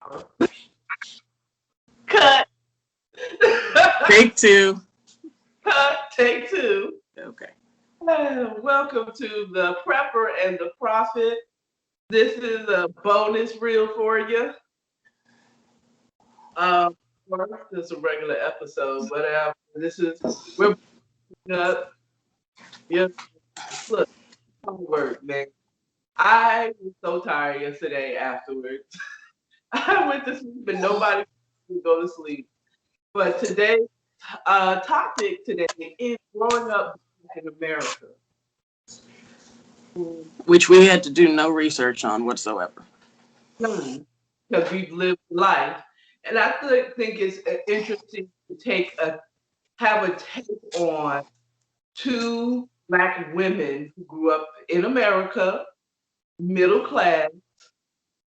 Cut. Take two. Cut. Take two. Okay. Welcome to the Prepper and the Prophet. This is a bonus reel for you. First, this is a regular episode, but we're up. Yeah, look, homework, man. I was so tired yesterday afterwards. I went to sleep and nobody would go to sleep. But today's topic today is growing up in America. Which we had to do no research on whatsoever. Because we've lived life. And I think it's interesting to have a take on two Black women who grew up in America, middle class,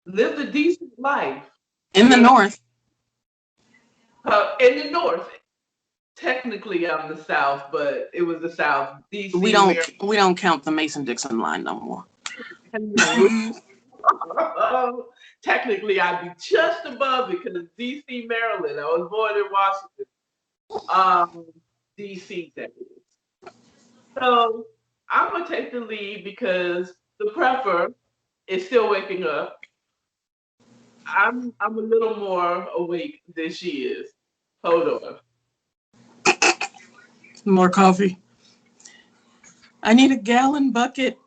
lived a decent life. In the North. In the North. Technically, I'm the South, but it was the South. DC. We don't count the Mason-Dixon line no more. Technically, I'd be just above it because DC, Maryland. I was born in Washington. DC, that is. So I'm gonna take the lead because the prepper is still waking up. I'm a little more awake than she is. Hold on. More coffee. I need a gallon bucket.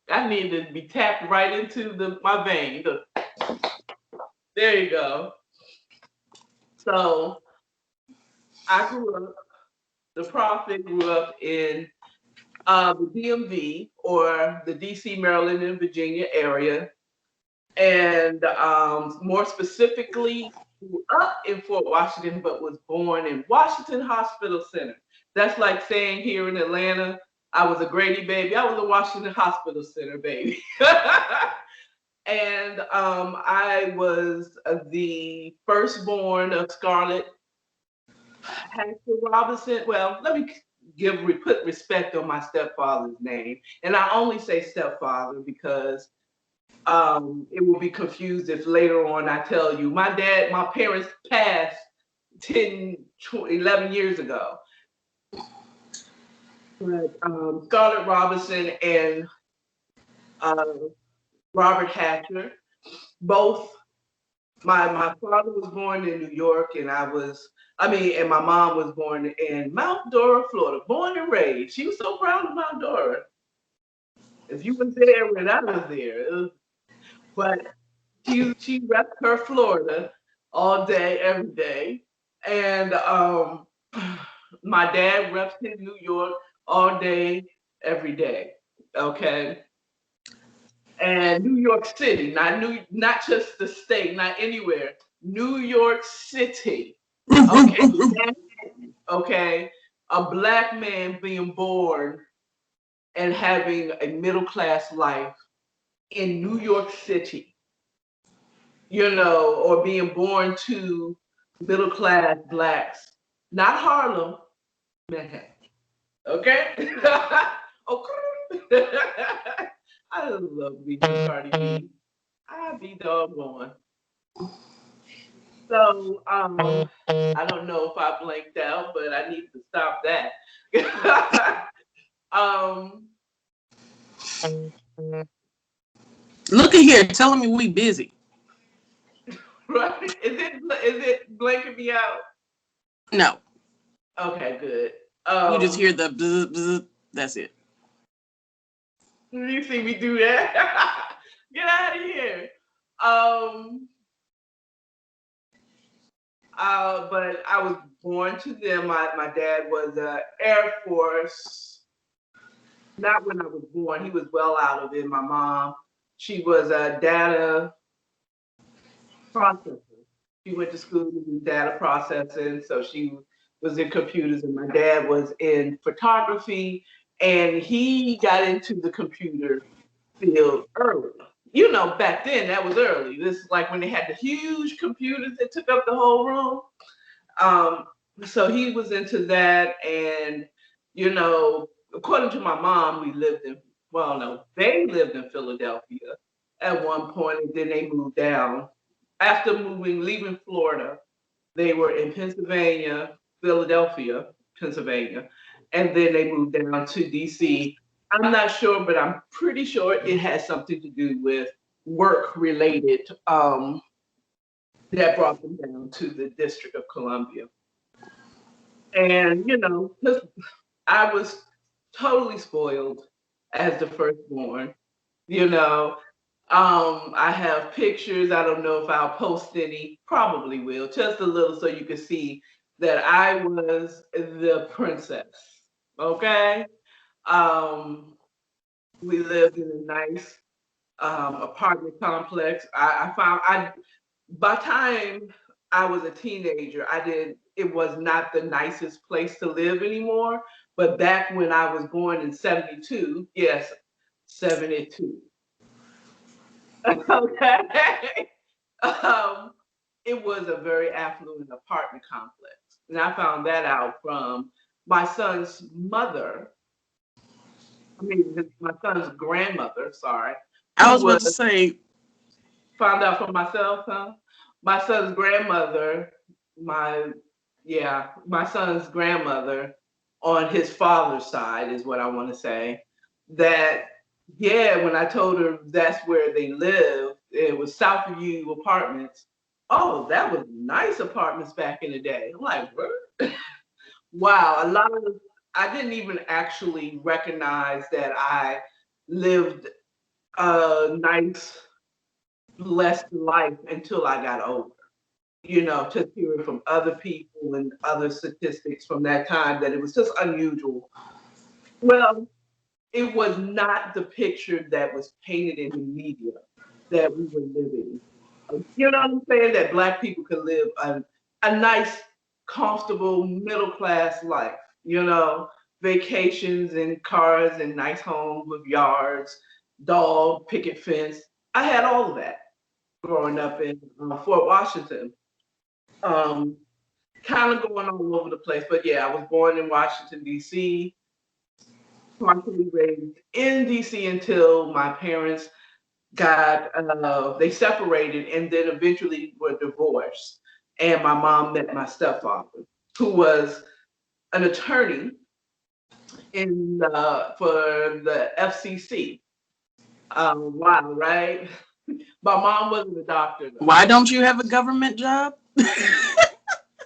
I need to be tapped right into my vein. There you go. So the prophet grew up in the DMV or the DC, Maryland, and Virginia area. And more specifically, grew up in Fort Washington, but was born in Washington Hospital Center. That's like saying here in Atlanta, I was a Grady baby. I was a Washington Hospital Center baby. And I was the firstborn of Scarlett Hampshire Robinson. Well, let me put respect on my stepfather's name. And I only say stepfather because it will be confused if later on I tell you my parents passed 10, 11 years ago. But Scarlett Robinson and Robert Hatcher, both. My father was born in New York, and and my mom was born in Mount Dora, Florida, born and raised. She was so proud of Mount Dora. If you were there when I was there, but she repped her Florida all day, every day. And my dad reps his New York all day, every day. Okay. And New York City, not just the state, not anywhere. New York City. Okay. Okay. A Black man being born and having a middle class life in New York City, or being born to middle class Blacks, not Harlem, Manhattan. Okay? Okay. I love me Cardi B. I be doggone. So I don't know if I blanked out, but I need to stop that. Look at here, telling me we busy. Right? Is it blanking me out? No. Okay, good. You just hear the bzz, bzz, that's it. You see me do that? Get out of here. But I was born to them. My dad was Air Force. Not when I was born. He was well out of it. My mom, she was a data processor. She went to school to do data processing, so she was in computers, and my dad was in photography, and he got into the computer field early. Back then that was early. This is like when they had the huge computers that took up the whole room. So he was into that, and according to my mom, they lived in Philadelphia at one point, and then they moved down after leaving Florida, they were in Philadelphia, Pennsylvania, and then they moved down to DC. I'm not sure, but I'm pretty sure it has something to do with work related that brought them down to the District of Columbia. And, because I was totally spoiled as the firstborn, you know. I have pictures. I don't know if I'll post any, probably will, just a little so you can see that I was the princess. Okay. We lived in a nice apartment complex. By the time I was a teenager, it was not the nicest place to live anymore. But back when I was born in 72, yes, 72. Okay. um, it was a very affluent apartment complex. And I found that out from my son's mother, my son's grandmother, sorry, I who was about to say, found out for myself, huh? My son's grandmother, my son's grandmother on his father's side is what I want to say. That when I told her that's where they lived, it was Southview Apartments. Oh, that was nice apartments back in the day. I'm like, what? Wow, I didn't even actually recognize that I lived a nice blessed life until I got older. Just hearing from other people and other statistics from that time that it was just unusual. Well, it was not the picture that was painted in the media that we were living. You know what I'm saying? That Black people could live a nice, comfortable, middle class life. Vacations and cars and nice homes with yards, dog, picket fence. I had all of that growing up in Fort Washington. Kind of going all over the place, but yeah, I was born in Washington, D.C., partially raised in D.C. until my parents they separated and then eventually were divorced. And my mom met my stepfather, who was an attorney for the FCC. Wow, right? My mom wasn't a doctor, though. Why don't you have a government job?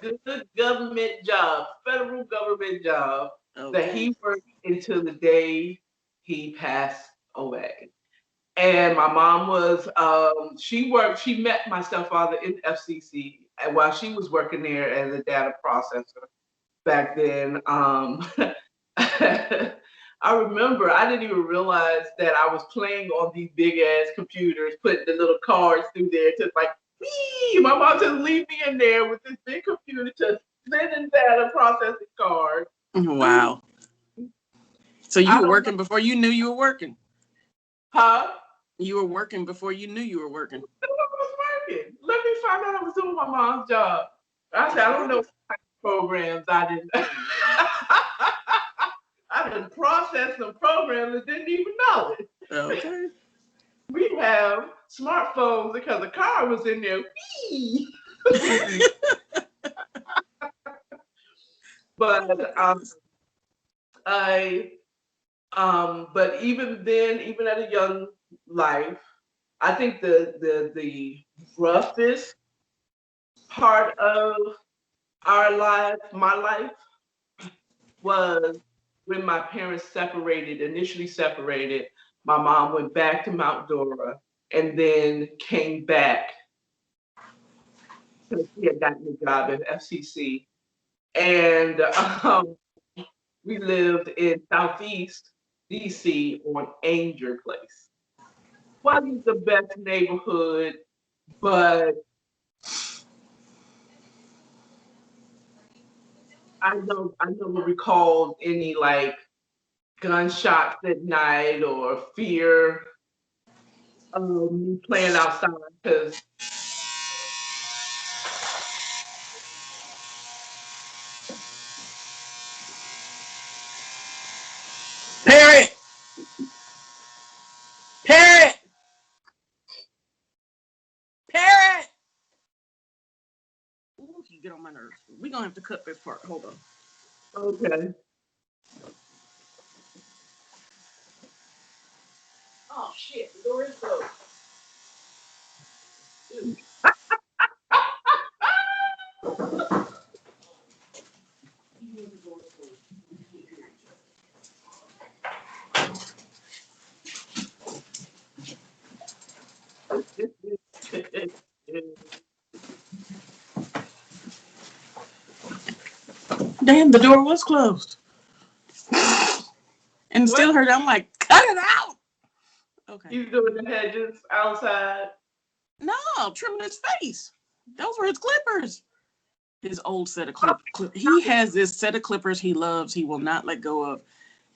Good government job, federal government job that he Okay. worked until the day he passed away. And my mom was, she met my stepfather in FCC while she was working there as a data processor back then. I remember I didn't even realize that I was playing on these big ass computers, putting the little cards through there, just like, wee! My mom just leave me in there with this big computer to sending data processing cards. Wow. So you were working know. before you knew you were working? Huh? You were working before you knew you were working? I was working. Let me find out I was doing my mom's job. I said, I don't know what kind of programs I didn't. I didn't process some programs and didn't even know it. Okay. We have smartphones because the car was in there. But but even then, even at a young life, I think the roughest part of our life, my life, was when my parents initially separated. My mom went back to Mount Dora and then came back because she had gotten a job at FCC. And we lived in Southeast DC on Ainger Place. Wasn't the best neighborhood, but I don't recall any like gunshots at night or fear of me playing outside because Parrot! Parrot! Parrot! get on my nerves. We're gonna have to cut this part. Hold on. Okay. Oh shit, the door is closed. Damn, the door was closed. And What? still heard, I'm like, cut it out. Okay. He's doing the hedges outside. No, trimming his face. Those were his clippers. His old set of clippers. He has this set of clippers he loves, he will not let go of.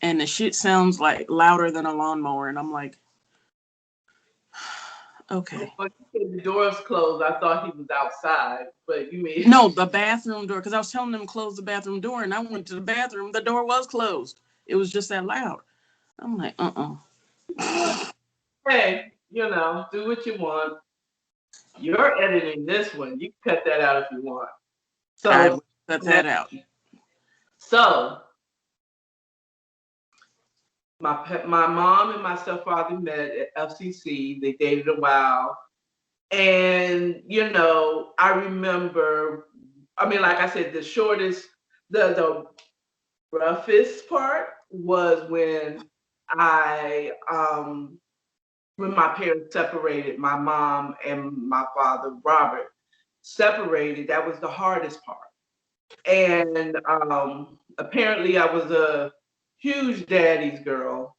And the shit sounds like louder than a lawnmower. And I'm like, okay. When you said the door's closed, I thought he was outside, but you mean No, the bathroom door, because I was telling them to close the bathroom door, and I went to the bathroom. The door was closed. It was just that loud. I'm like, hey, you know, do what you want. You're editing this one. You can cut that out if you want. I So would cut that out. So my mom and my stepfather met at FCC. They dated a while. And, you know, I remember, I mean, like I said, the shortest, the roughest part was when my parents separated, my mom and my father, Robert, separated. That was the hardest part. And apparently I was a huge daddy's girl.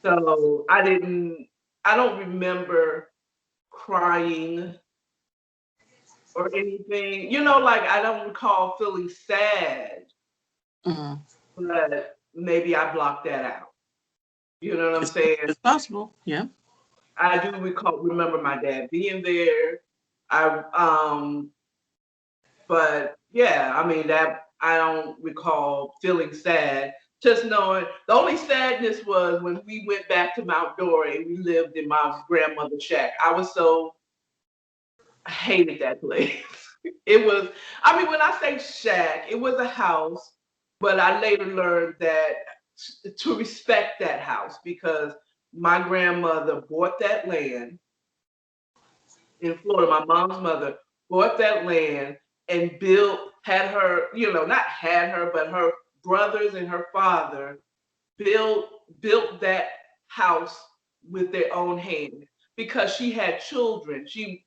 So I don't remember crying or anything. You know, like I don't recall feeling sad, Mm-hmm. but maybe I blocked that out. You know what I'm saying? It's possible, yeah. I do remember my dad being there. But yeah, I mean that I don't recall feeling sad. Just knowing the only sadness was when we went back to Mount Dora and we lived in my grandmother's shack. I hated that place. It was, I mean, when I say shack, it was a house, but I later learned that to respect that house because my grandmother bought that land in Florida. My mom's mother bought that land and had her, you know, not had her, but her brothers and her father built that house with their own hand because she had children. She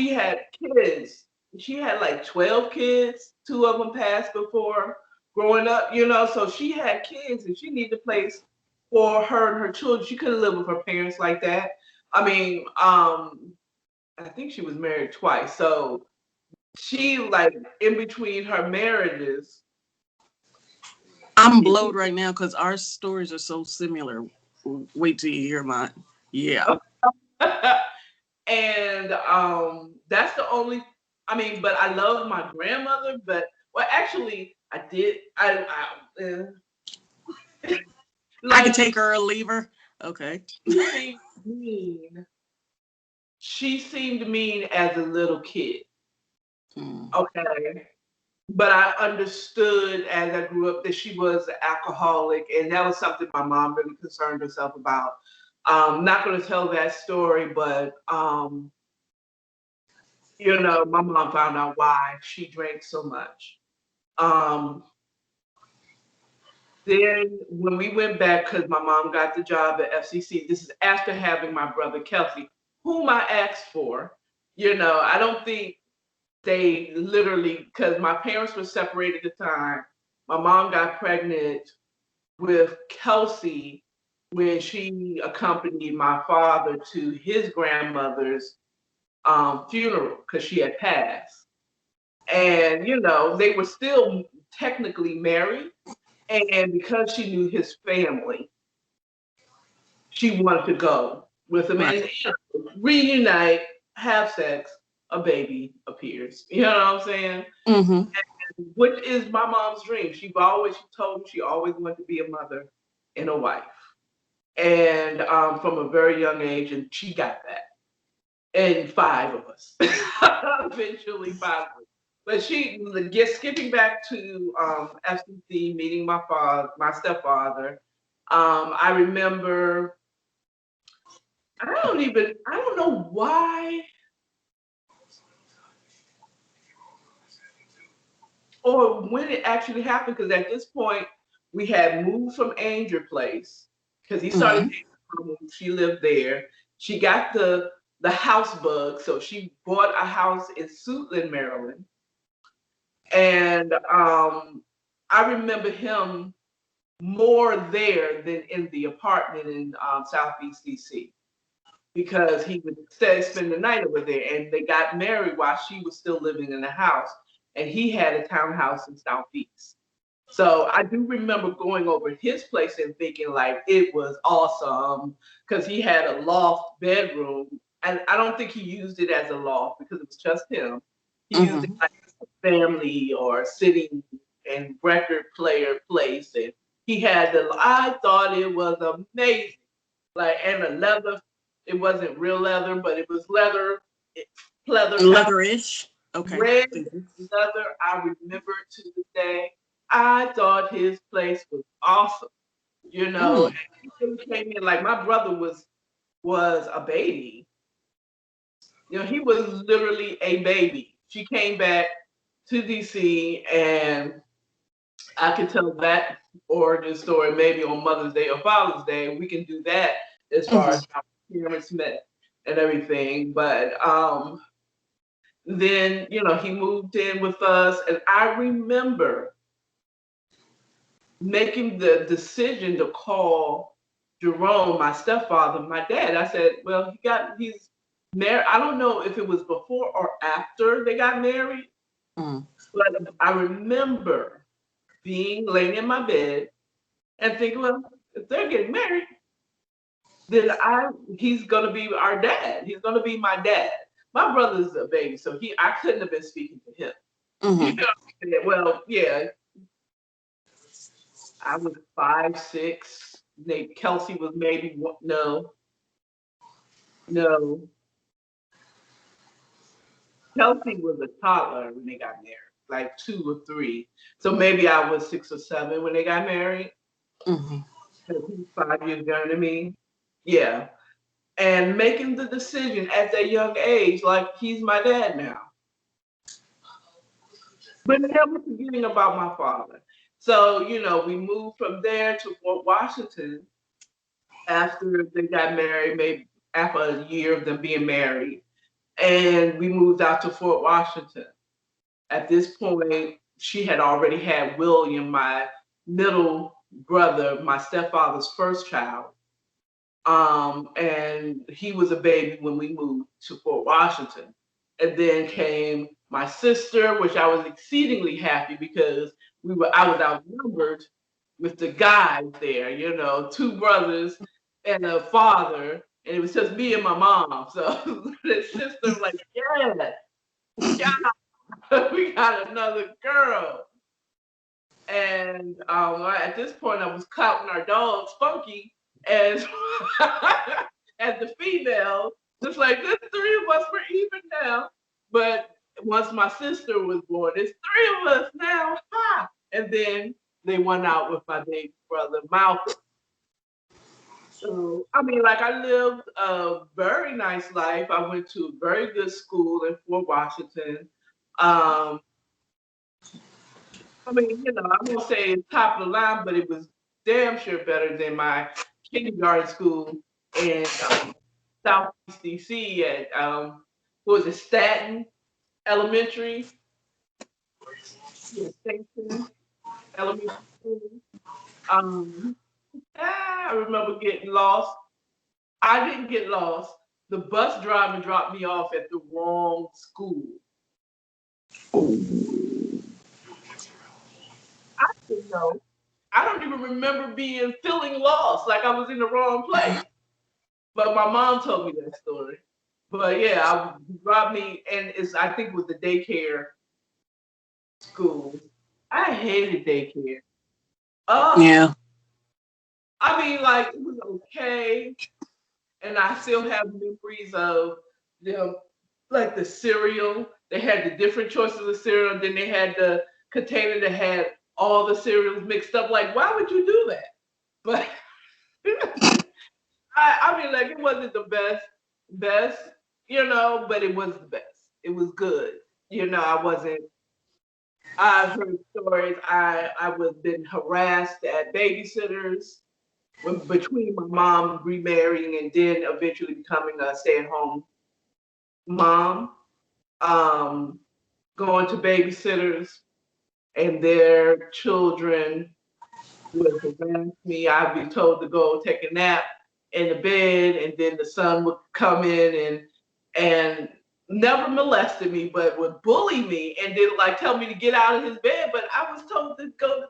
had kids. She had like 12 kids. Two of them passed before growing up, you know, so she had kids and she needed a place for her and her children. She couldn't live with her parents like that. I mean, I think she was married twice. So she like in between her marriages. I'm blowed right now because our stories are so similar. Wait till you hear mine. Yeah. And that's the only, I mean, but I love my grandmother, but well actually I did I could like take her or leave her. Okay. She seemed mean as a little kid. Mm. Okay. But I understood as I grew up that she was an alcoholic, and that was something my mom really concerned herself about. Not going to tell that story, but you know, my mom found out why she drank so much. Um, then when we went back, because my mom got the job at FCC, this is after having my brother Kelsey, whom I asked for. You know, I don't think they literally, because my parents were separated at the time. My mom got pregnant with Kelsey when she accompanied my father to his grandmother's funeral because she had passed. And, you know, they were still technically married. And because she knew his family, she wanted to go with him Right. and reunite, have sex, a baby appears. You know what I'm saying? Mm-hmm. Which is my mom's dream. She told me she always wanted to be a mother and a wife. And from a very young age, and she got that. and five of us. Eventually, five of us. But skipping back to FCC, meeting my stepfather. I remember. I don't know why or when it actually happened. Because at this point, we had moved from Angel Place because he started. Mm-hmm. She lived there. She got the house bug, so she bought a house in Suitland, Maryland. And I remember him more there than in the apartment in Southeast DC because he would spend the night over there. And they got married while she was still living in the house, and he had a townhouse in Southeast. So I do remember going over his place and thinking like it was awesome because he had a loft bedroom, and I don't think he used it as a loft because it was just him. He used it Mm-hmm. like a family or sitting and record player place, and he had the. I thought it was amazing, like and the leather. It wasn't real leather, but it was leather, leather couch, Leatherish. Okay. red leather. I remember to this day. I thought his place was awesome, Mm. and he really came in like my brother was a baby. He was literally a baby. She came back to DC, and I could tell that origin story maybe on Mother's Day or Father's Day. We can do that as far Mm-hmm. as how parents met and everything. But then he moved in with us, and I remember making the decision to call Jerome, my stepfather, my dad. I said, well, he's married. I don't know if it was before or after they got married, Mm. but I remember being laying in my bed and thinking, well, if they're getting married, then he's gonna be our dad. He's gonna be my dad. My brother's a baby, so I couldn't have been speaking to him. You Mm-hmm. know, well, yeah, I was 5'6". Kelsey was maybe no, no. Kelsey was a toddler when they got married, like 2 or 3. So maybe I was 6 or 7 when they got married. Mm-hmm. Because he's 5 years younger than me. Yeah. And making the decision at that young age, like he's my dad now. But never forgetting about my father. So, we moved from there to Fort Washington after they got married, maybe after a year of them being married. And we moved out to Fort Washington. At this point, she had already had William, my middle brother, my stepfather's first child. And he was a baby when we moved to Fort Washington. And then came my sister, which I was exceedingly happy because I was outnumbered with the guys there, 2 brothers and a father, and it was just me and my mom. So the sister was like, yeah, yeah, we got another girl. And at this point, I was counting our dogs, Funky, as as the female. Just like this, 3 of us were even now. But once my sister was born, it's 3 of us now. Ha! And then they went out with my baby brother Malcolm. So I mean, like I lived a very nice life. I went to a very good school in Fort Washington. Um, I mean, I won't say it's top of the line, but it was damn sure better than my kindergarten school in Southeast DC at what was it, Staten Elementary, yeah, Station Elementary School. Um, I remember getting lost. I didn't get lost. The bus driver dropped me off at the wrong school. I didn't know. I don't even remember feeling lost, like I was in the wrong place. But my mom told me that story. But yeah, robbed me, and I think it was the daycare school. I hated daycare. Oh, Yeah. I mean, like it was okay, and I still have memories of. them like the cereal. They had the different choices of cereal. Then they had the container that had all the cereals mixed up. Like, why would you do that? But I mean, like, it wasn't the best, but it was the best. It was good. I wasn't. I've heard stories. I was been harassed at babysitters between my mom remarrying and then eventually becoming a stay-at-home mom. Um, Going to babysitters and their children would harass me. I'd be told to go take a nap in the bed, and then the son would come in and never molested me, but would bully me and then like tell me to get out of his bed. But I was told to go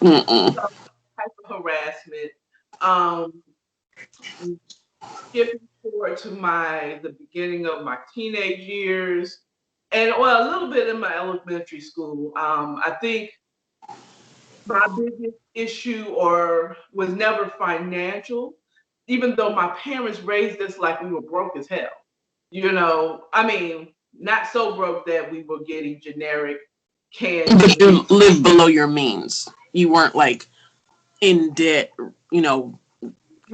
to some type of harassment. Um, Skipping forward to the beginning of my teenage years, and well, a little bit in my elementary school. I think my biggest issue or was never financial, even though my parents raised us like we were broke as hell. I mean, not so broke that we were getting generic But candy. you lived below your means. You weren't like in debt,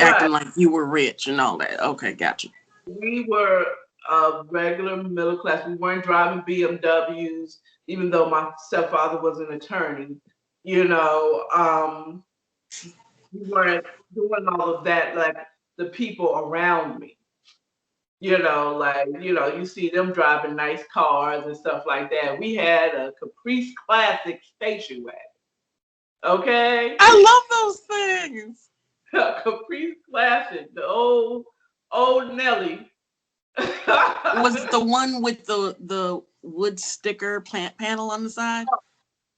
Right. acting like you were rich and all that. Okay, gotcha. We were a regular middle class. We weren't driving BMWs, even though my stepfather was an attorney. We weren't doing all of that like the people around me. You see them driving nice cars and stuff like that. We had a Caprice Classic station wagon. Okay? I love those things. A Caprice Classic, the old Nelly. Was it the one with the wood sticker plant panel on the side?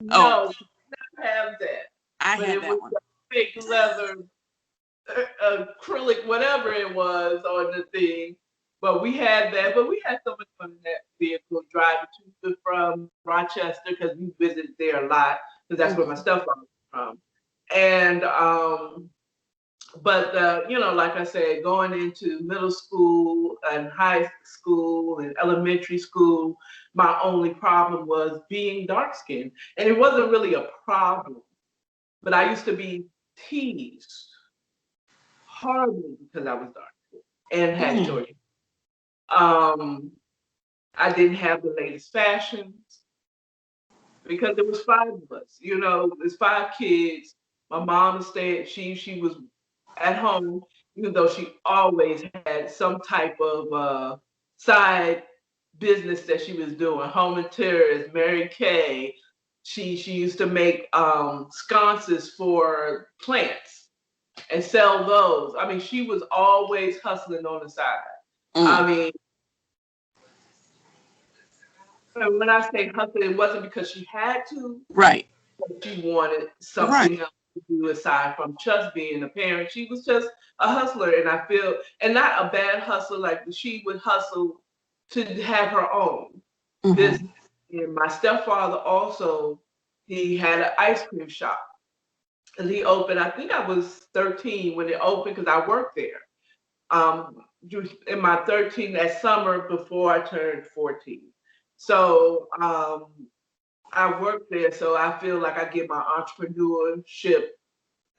No, we did not have that. I But had it that was one. a fake leather, acrylic, whatever it was on the thing. But we had that. But we had so much fun in that vehicle driving to and from Rochester because we visited there a lot because that's where my stepfather was from. And but like I said, going into middle school and high school and elementary school, my only problem was being dark skinned. And it wasn't really a problem, but I used to be teased horribly because I was dark and had short hair. I didn't have the latest fashions because there was five of us. There's five kids. My mom stayed. She was at home, even though she always had some type of side business that she was doing. Home interiors, Mary Kay. She used to make sconces for plants and sell those. I mean, she was always hustling on the side. I mean, when I say hustling, it wasn't because she had to. Right. She wanted something else to do aside from just being a parent. She was just a hustler, and I feel, and not a bad hustler, like she would hustle to have her own business. And my stepfather also, he had an ice cream shop. And he opened, I think I was 13 when it opened because I worked there. In my 13, that summer before I turned 14. So I worked there, so I feel like I get my entrepreneurship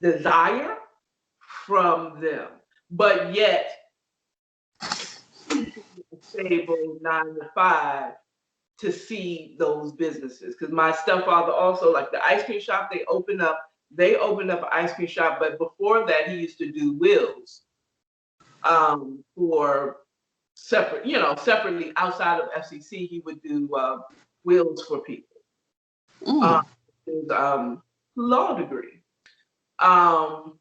desire from them. But yet, stable 9 to 5 to see those businesses. Because my stepfather also, like the ice cream shop, they opened up an ice cream shop, but before that, he used to do wheels for separately outside of FCC, he would do wheels for people. His law degree. But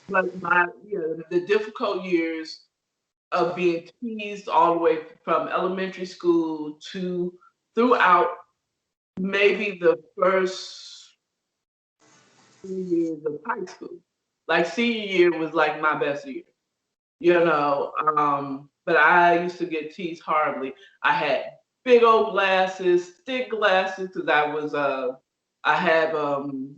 the difficult years of being teased all the way from elementary school to throughout maybe the first 3 years of high school. Like senior year was like my best year, but I used to get teased horribly. I had big old glasses, thick glasses, because I have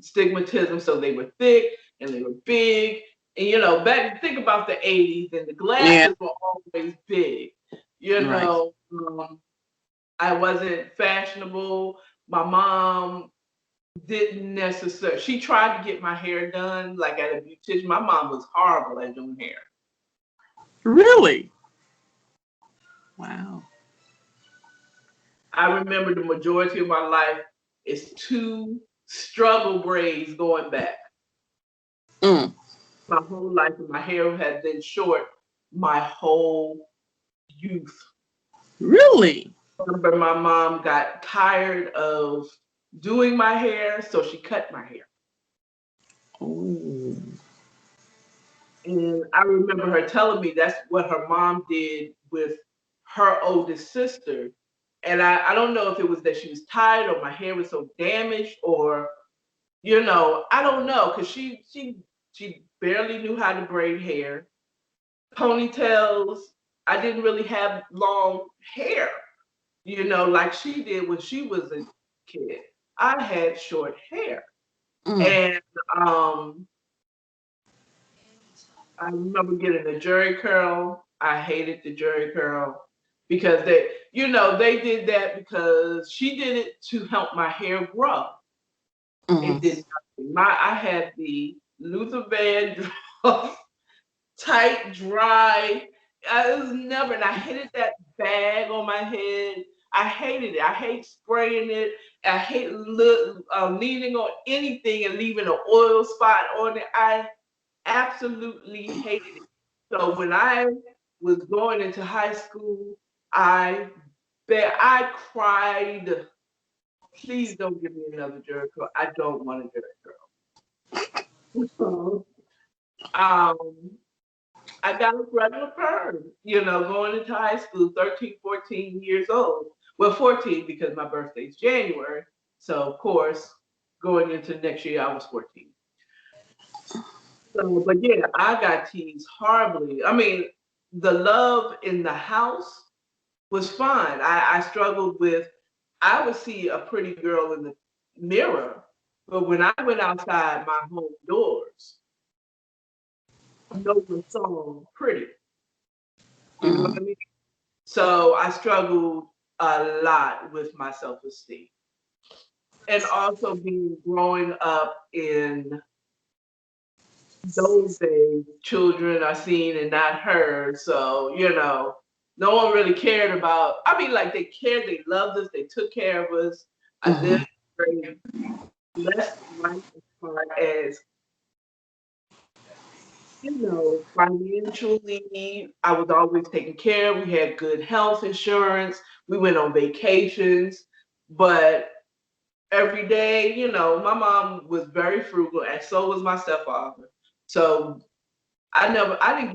stigmatism, so they were thick and they were big, And think about the 80s, and the Yeah. glasses were always big. You Right. know, I wasn't fashionable. My mom didn't necessarily. She tried to get my hair done, like at a beautician. My mom was horrible at doing hair. Really? Wow. I remember the majority of my life is two struggle braids going back. Mm. My whole life, and my hair had been short my whole youth. Really? I remember my mom got tired of doing my hair, so she cut my hair. Oh. And I remember her telling me that's what her mom did with her oldest sister. And I don't know if it was that she was tired or my hair was so damaged, or I don't know, because she barely knew how to braid hair. Ponytails. I didn't really have long hair, like she did when she was a kid. I had short hair. Mm. And I remember getting a jerry curl. I hated the jerry curl because they did that because she did it to help my hair grow. It Mm. did not. I had the Luther Vandross tight, dry. I was never, and I hated that bag on my head. I hated it. I hate spraying it. I hate leaning on anything and leaving an oil spot on it. I absolutely hated it. So when I was going into high school, I I cried. Please don't give me another jerk curl. I don't want a jerk curl. um, I got a regular perm, going into high school, 13, 14 years old. Well, 14 because my birthday's January. So, of course, going into next year, I was 14. So, but yeah, I got teased horribly. I mean, the love in the house was fine. I struggled with, I would see a pretty girl in the mirror, but when I went outside my home doors, no one saw pretty. You know what Mm. I mean? So I struggled a lot with my self-esteem. And also being growing up in those days, children are seen and not heard. So, no one really cared about, I mean, like they cared, they loved us, they took care of us. I lived Mm. a very blessed life as far as, financially, I was always taken care of. We had good health insurance. We went on vacations. But every day, my mom was very frugal, and so was my stepfather. So I didn't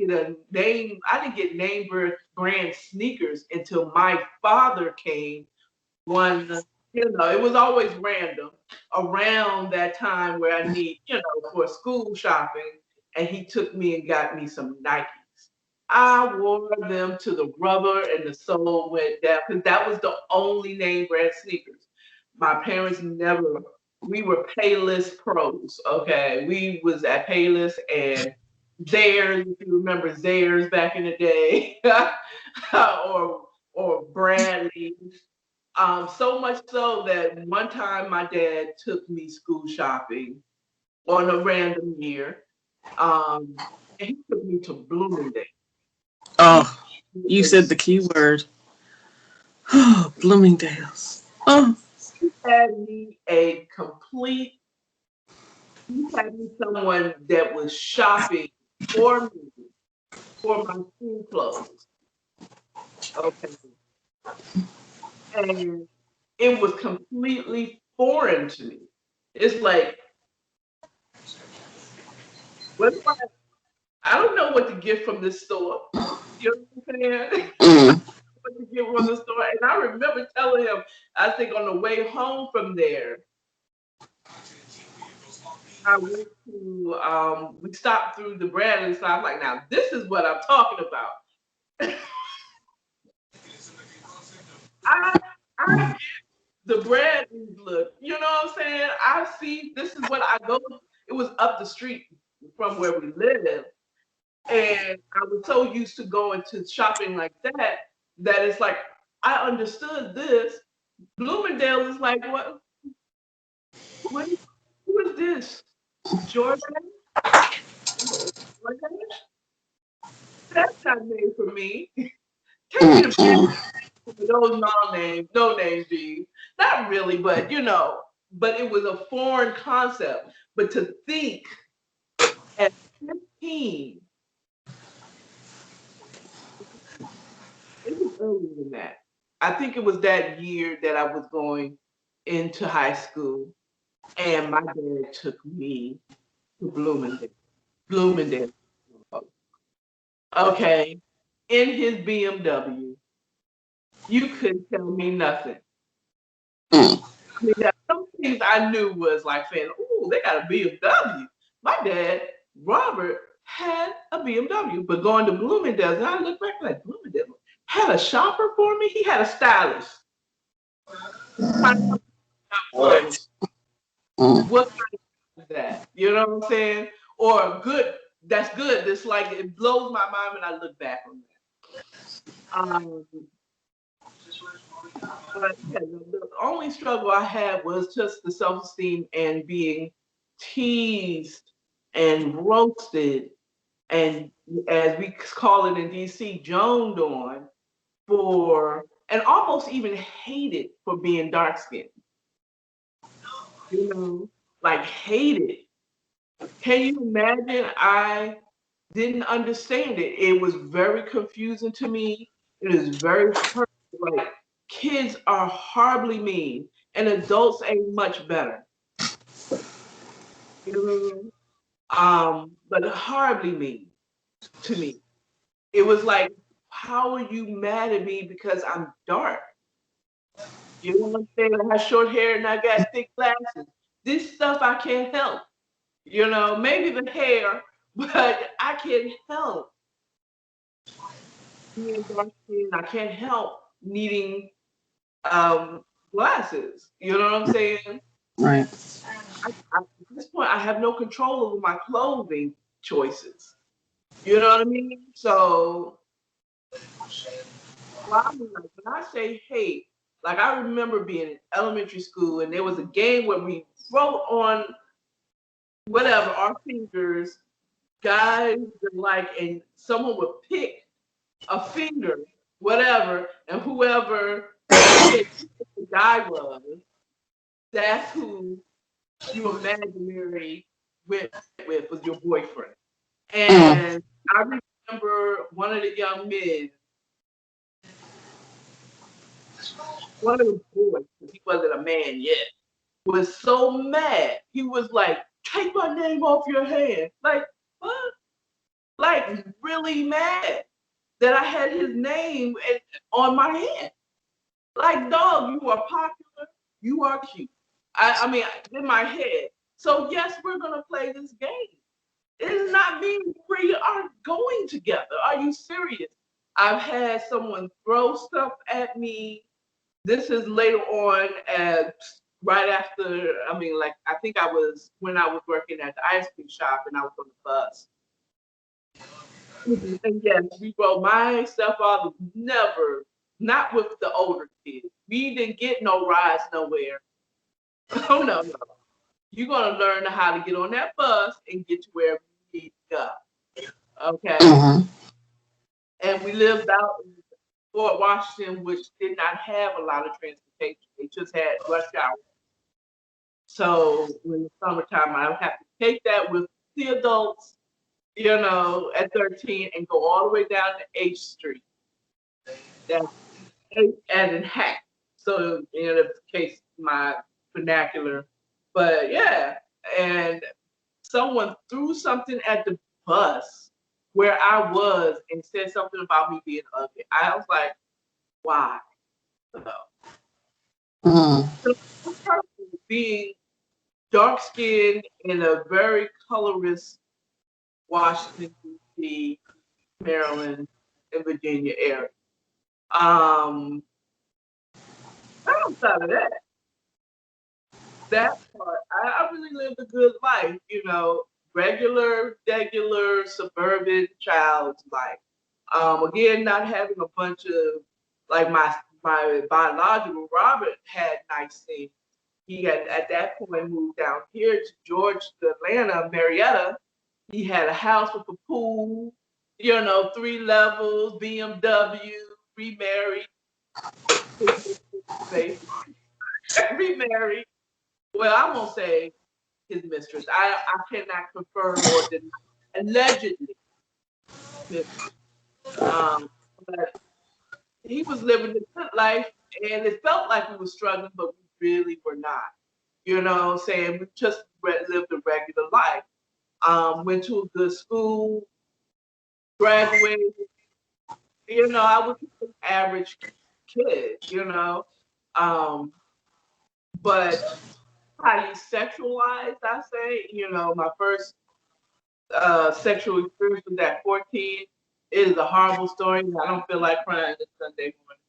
get brand sneakers until my father came one, it was always random around that time where I need, for school shopping. And he took me and got me some Nikes. I wore them to the rubber and the sole went down because that was the only name brand sneakers. My parents never, we were Payless pros, okay? We was at Payless and Zayres, if you remember Zayres back in the day, or Bradley. So much so that one time my dad took me school shopping on a random year. And he took me to Bloomingdale. He Oh, you said the key word. Oh, Bloomingdale's. Oh. had me a complete, he had me someone that was shopping for me for my school clothes. Okay. And it was completely foreign to me. It's like, what do I don't know what to get from this store. You know what I'm saying? Mm. What to get from the store. And I remember telling him, I think on the way home from there, I went to we stopped through the Bradley, so I was like, now this is what I'm talking about. I I get the Bradley's look. You know what I'm saying? I see this is what I go. It was up the street. from where we live. And I was so used to going to shopping like that it's like I understood this. Bloomingdale is like, what who is this? Jordan? Jordan? That's not made for me. Take me to those no name G's. Not really, but but it was a foreign concept. But to think at 15, it was earlier than that. I think it was that year that I was going into high school, and my dad took me to Bloomingdale. Bloomingdale. Okay. In his BMW, you couldn't tell me nothing. I mean, some things I knew was like saying, "Oh, they got a BMW." My dad, Robert, had a BMW, but going to Bloomingdale's, and I look back like Bloomingdale had a shopper for me. He had a stylist. What kind of that? You know what I'm saying? Or good. That's good. It's like it blows my mind when I look back on that. But yeah, the only struggle I had was just the self-esteem and being teased and roasted and, as we call it in DC, joned on for, and almost even hated for being dark skinned. Like hated. Can you imagine? I didn't understand it. It was very confusing to me. It is very hurtful. Like kids are horribly mean, and adults ain't much better. You but horribly mean to me. It was like, how are you mad at me because I'm dark? You know what I'm saying? I have short hair and I got thick glasses. This stuff I can't help. Maybe the hair, but I can't help being dark skinned. I can't help needing glasses. You know what I'm saying? Right. At this point, I have no control over my clothing choices. You know what I mean? So, well, I mean, like, when I say hate, like I remember being in elementary school and there was a game where we wrote on whatever our fingers, guys, and someone would pick a finger, whatever, and whoever the guy was, that's who you imaginary went with was your boyfriend. And I remember one of the young men, one of the boys, because he wasn't a man yet, was so mad. He was like, "Take my name off your hand." Like, what? Like, really mad that I had his name on my hand. Like, dog, you are popular, you are cute. I mean, in my head. So yes, we're gonna play this game. It does not mean we are going together. Are you serious? I've had someone throw stuff at me. This is later on, as right after. I mean, like I think I was when I was working at the ice cream shop and I was on the bus. And yes, we wrote my stepfather never, not with the older kids. We didn't get no rides nowhere. Oh no, no. You're gonna learn how to get on that bus and get to wherever you need to go. Okay. And we lived out in Fort Washington, which did not have a lot of transportation. They just had rush hour. So in the summertime, I would have to take that with the adults, at 13 and go all the way down to H Street. That's H as in hat. So in the case, my vernacular. But yeah, and someone threw something at the bus where I was and said something about me being ugly. I was like, why? So being dark skinned in a very colorist Washington, D.C., Maryland, and Virginia area. Outside of that part, I really lived a good life, regular suburban child's life. Again, not having a bunch of like my biological Robert had nice things. He had at that point moved down here to Georgia, to Atlanta, Marietta. He had a house with a pool, 3 levels, BMW, remarried, remarried. Well, I won't say his mistress. I cannot confirm or deny. Allegedly, mistress. Um, but he was living a good life, and it felt like we were struggling, but we really were not. You know what I'm saying? We just lived a regular life. Went to a good school, graduated. I was an average kid. Um, but highly sexualized, I say. My first sexual experience was at 14. It is a horrible story. I don't feel like crying this Sunday morning.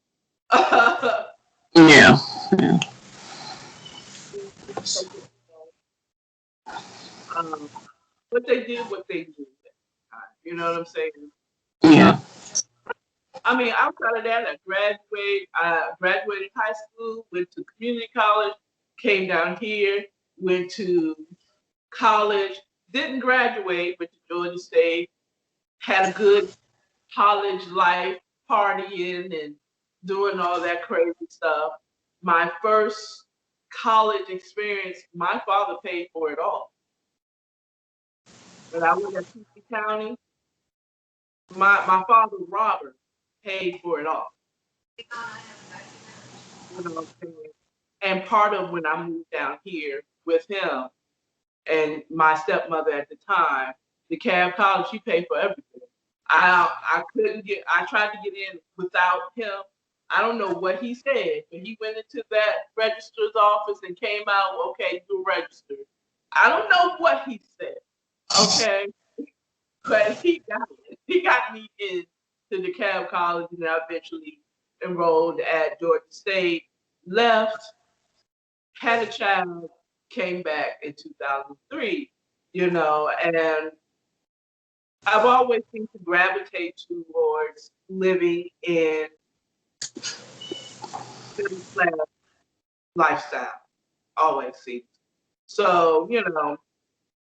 Yeah. Yeah. um, but they did what they did. You know what I'm saying? Yeah. Outside of that, I graduated high school, went to community college, came down here, went to college, didn't graduate, went to Georgia State, had a good college life, partying and doing all that crazy stuff. My first college experience, my father paid for it all. When I was at Peachey County, my father, Robert, paid for it all. You know what I'm saying? And part of when I moved down here with him and my stepmother at the time, the Cab College, she paid for everything. I couldn't get. I tried to get in without him. I don't know what he said, but he went into that registrar's office and came out. Okay, you registered. I don't know what he said. Okay, but he got me in to the Cab College, and I eventually enrolled at Georgia State. Left, had a child, came back in 2003. And I've always seemed to gravitate towards living in middle class lifestyle. Always seemed. So,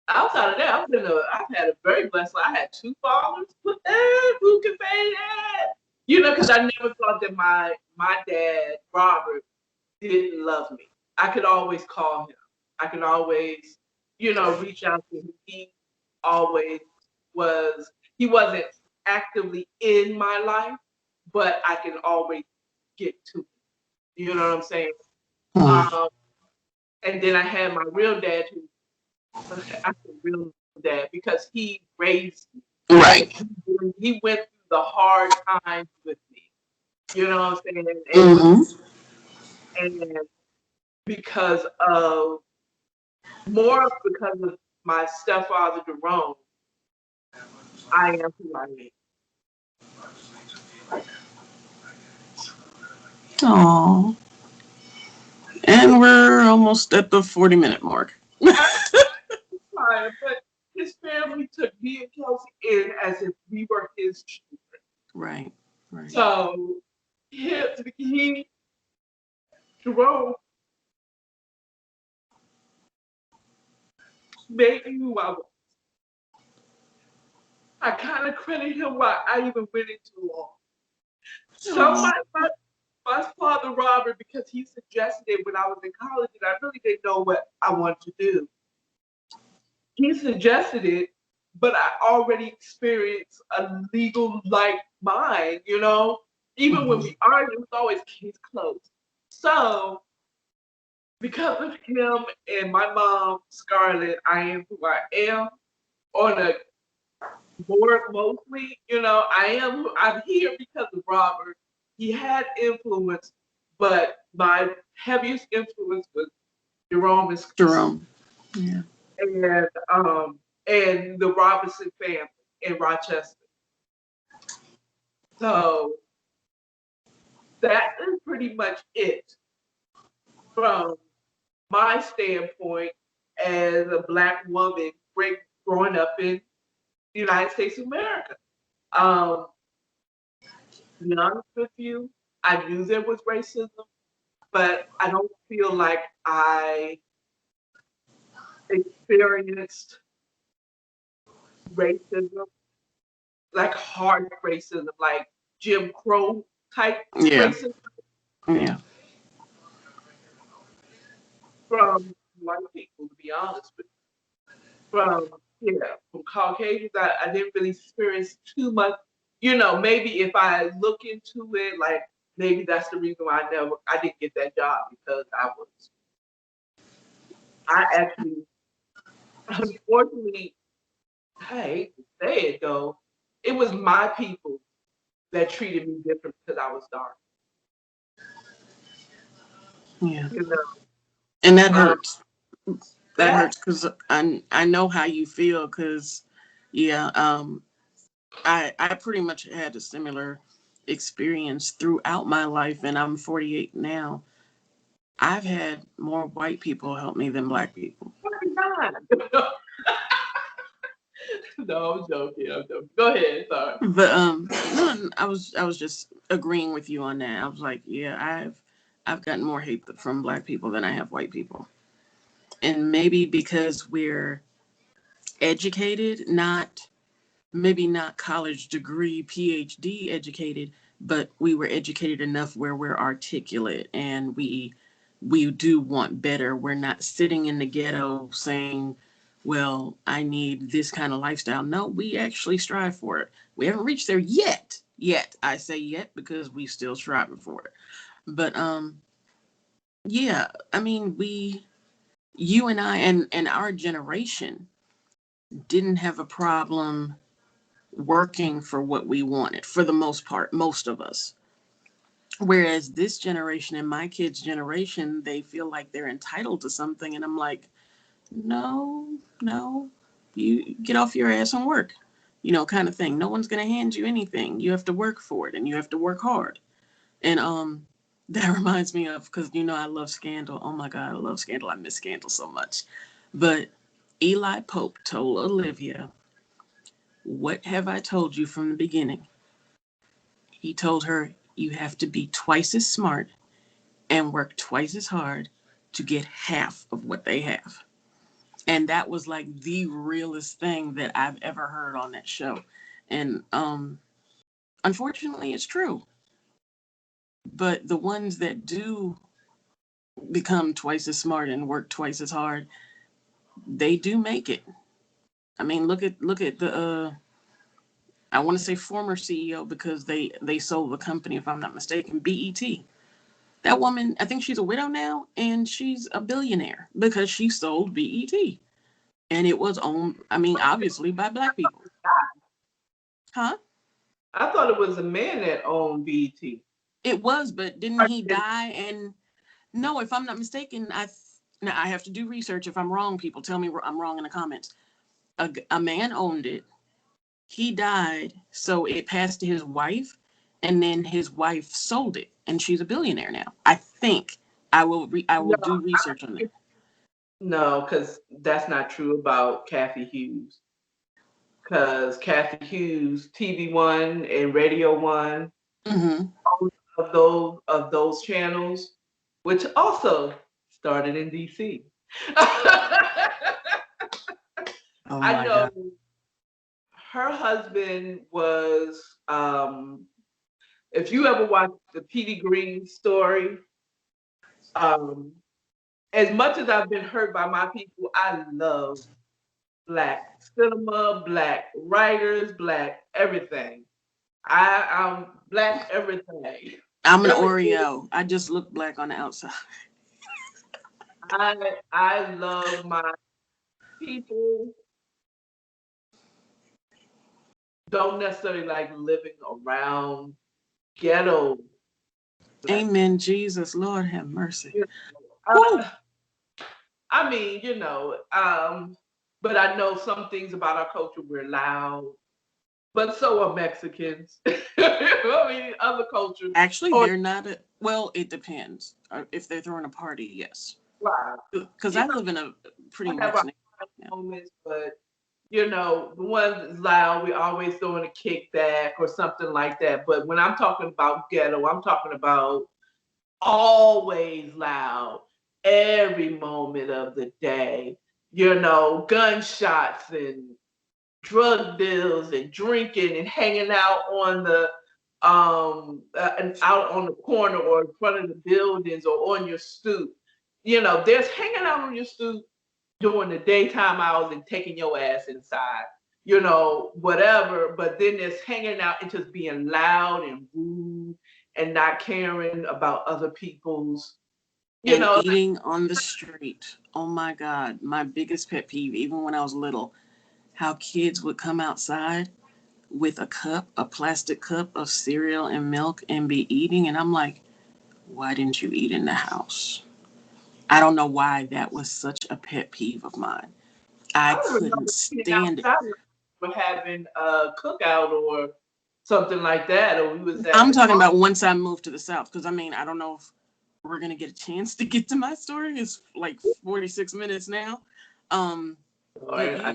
outside of that, I've had a very blessed life. I had two fathers. Who can say that? Because I never thought that my dad, Robert, didn't love me. I could always call him. I could always, reach out to him. Always he wasn't actively in my life, but I can always get to him. You know what I'm saying? Um, and then I had my real dad who I said real dad because he raised me. Right. He went through the hard times with me. You know what I'm saying? And because of because of my stepfather Jerome, I am who I am. Oh. And we're almost at the 40-minute mark. But his family took me and Kelsey in as if we were his children. Right. Right. So Jerome made me who I was. I kind of credit him why I even went into law. My father Robert, because he suggested it when I was in college, and I really didn't know what I wanted to do. He suggested it, but I already experienced a legal like mind, Even when we argued, it was always case closed. So, because of him and my mom, Scarlett, I am who I am on a board mostly, I'm here because of Robert. He had influence, but my heaviest influence was Jerome and Jerome. Yeah. And the Robinson family in Rochester. So that is pretty much it from my standpoint as a Black woman growing up in the United States of America. To be honest with you, I knew there was racism, but I don't feel like I experienced racism, like hard racism, like Jim Crow type Yeah. racism Yeah. from white people, to be honest with you. From Caucasians, I didn't really experience too much. Maybe if I look into it, like maybe that's the reason why I didn't get that job because I actually, unfortunately, I hate to say it though, it was my people that treated me different because I was dark. Yeah. You know, And that um, hurts. That that hurts because I know how you feel because, yeah, I pretty much had a similar experience throughout my life, and I'm 48 now. I've had more white people help me than black people. 49. No, I'm joking. I'm joking. Go ahead. Sorry. But no, I was just agreeing with you on that. I was like, yeah, I've gotten more hate from black people than I have white people, and maybe because we're educated, not maybe not college degree, PhD educated, but we were educated enough where we're articulate and we do want better. We're not sitting in the ghetto saying, well, I need this kind of lifestyle. No, we actually strive for it. We haven't reached there yet. Yet. I say yet because we still striving for it. But yeah, I mean you and I and our generation didn't have a problem working for what we wanted for the most part, most of us. Whereas this generation and my kids' generation, they feel like they're entitled to something. And I'm like, no, no, you get off your ass and work, kind of thing. No one's going to hand you anything. You have to work for it and you have to work hard. And that reminds me of, because, I love Scandal. Oh my God, I love Scandal. I miss Scandal so much. But Eli Pope told Olivia, what have I told you from the beginning? He told her, you have to be twice as smart and work twice as hard to get half of what they have. And that was like the realest thing that I've ever heard on that show. And unfortunately, it's true. But the ones that do become twice as smart and work twice as hard, they do make it. I mean, look at the I want to say former CEO because they sold the company, if I'm not mistaken, BET. That woman, I think she's a widow now, and she's a billionaire because she sold BET. And it was owned, I mean, obviously by black people. Huh? I thought it was a man that owned BET. It was, but didn't he die? And no, if I'm not mistaken, now I have to do research. If I'm wrong, people tell me I'm wrong in the comments. A man owned it. He died, so it passed to his wife, and then his wife sold it, and she's a billionaire now. I think I will No, do research on that. no, because that's not true about Kathy Hughes. Because Kathy Hughes, TV One and Radio One, Mm-hmm. both of those channels, which also started in DC. Oh I my know God. her husband was. If you ever watched the Petey Green story, um, as much as I've been hurt by my people, I love black cinema, black writers, black everything. I'm black everything. I'm an Everything. Oreo. I just look black on the outside. I love my people. Don't necessarily like living around ghetto black Amen, Jesus. Lord have mercy. people. Woo. I mean, but I know some things about our culture we're loud, but so are Mexicans. I mean, other cultures Actually, or they're not. Well, it depends. If they're throwing a party, yes. loud. Because You I know, live in a pretty I have our mixed neighborhood. moments, but The ones that's loud, we always throwing a kickback or something like that. But when I'm talking about ghetto, I'm talking about always loud, every moment of the day. Gunshots and drug deals and drinking and hanging out on the and out on the corner or in front of the buildings or on your stoop. There's hanging out on your stoop during the daytime hours and taking your ass inside, whatever. But then there's hanging out and just being loud and rude and not caring about other people's, you And know. eating on the street. Oh my God. My biggest pet peeve, even when I was little, how kids would come outside with a plastic cup of cereal and milk and be eating. And I'm like, why didn't you eat in the house? I don't know why that was such a pet peeve of mine. I I couldn't remember being stand it. outside when we were having a cookout or something like that, or we was at I'm the talking car. about once I moved to the South, because I mean, I don't know if we're going to get a chance to get to my story. It's like 46 minutes now. Um, but Or yeah,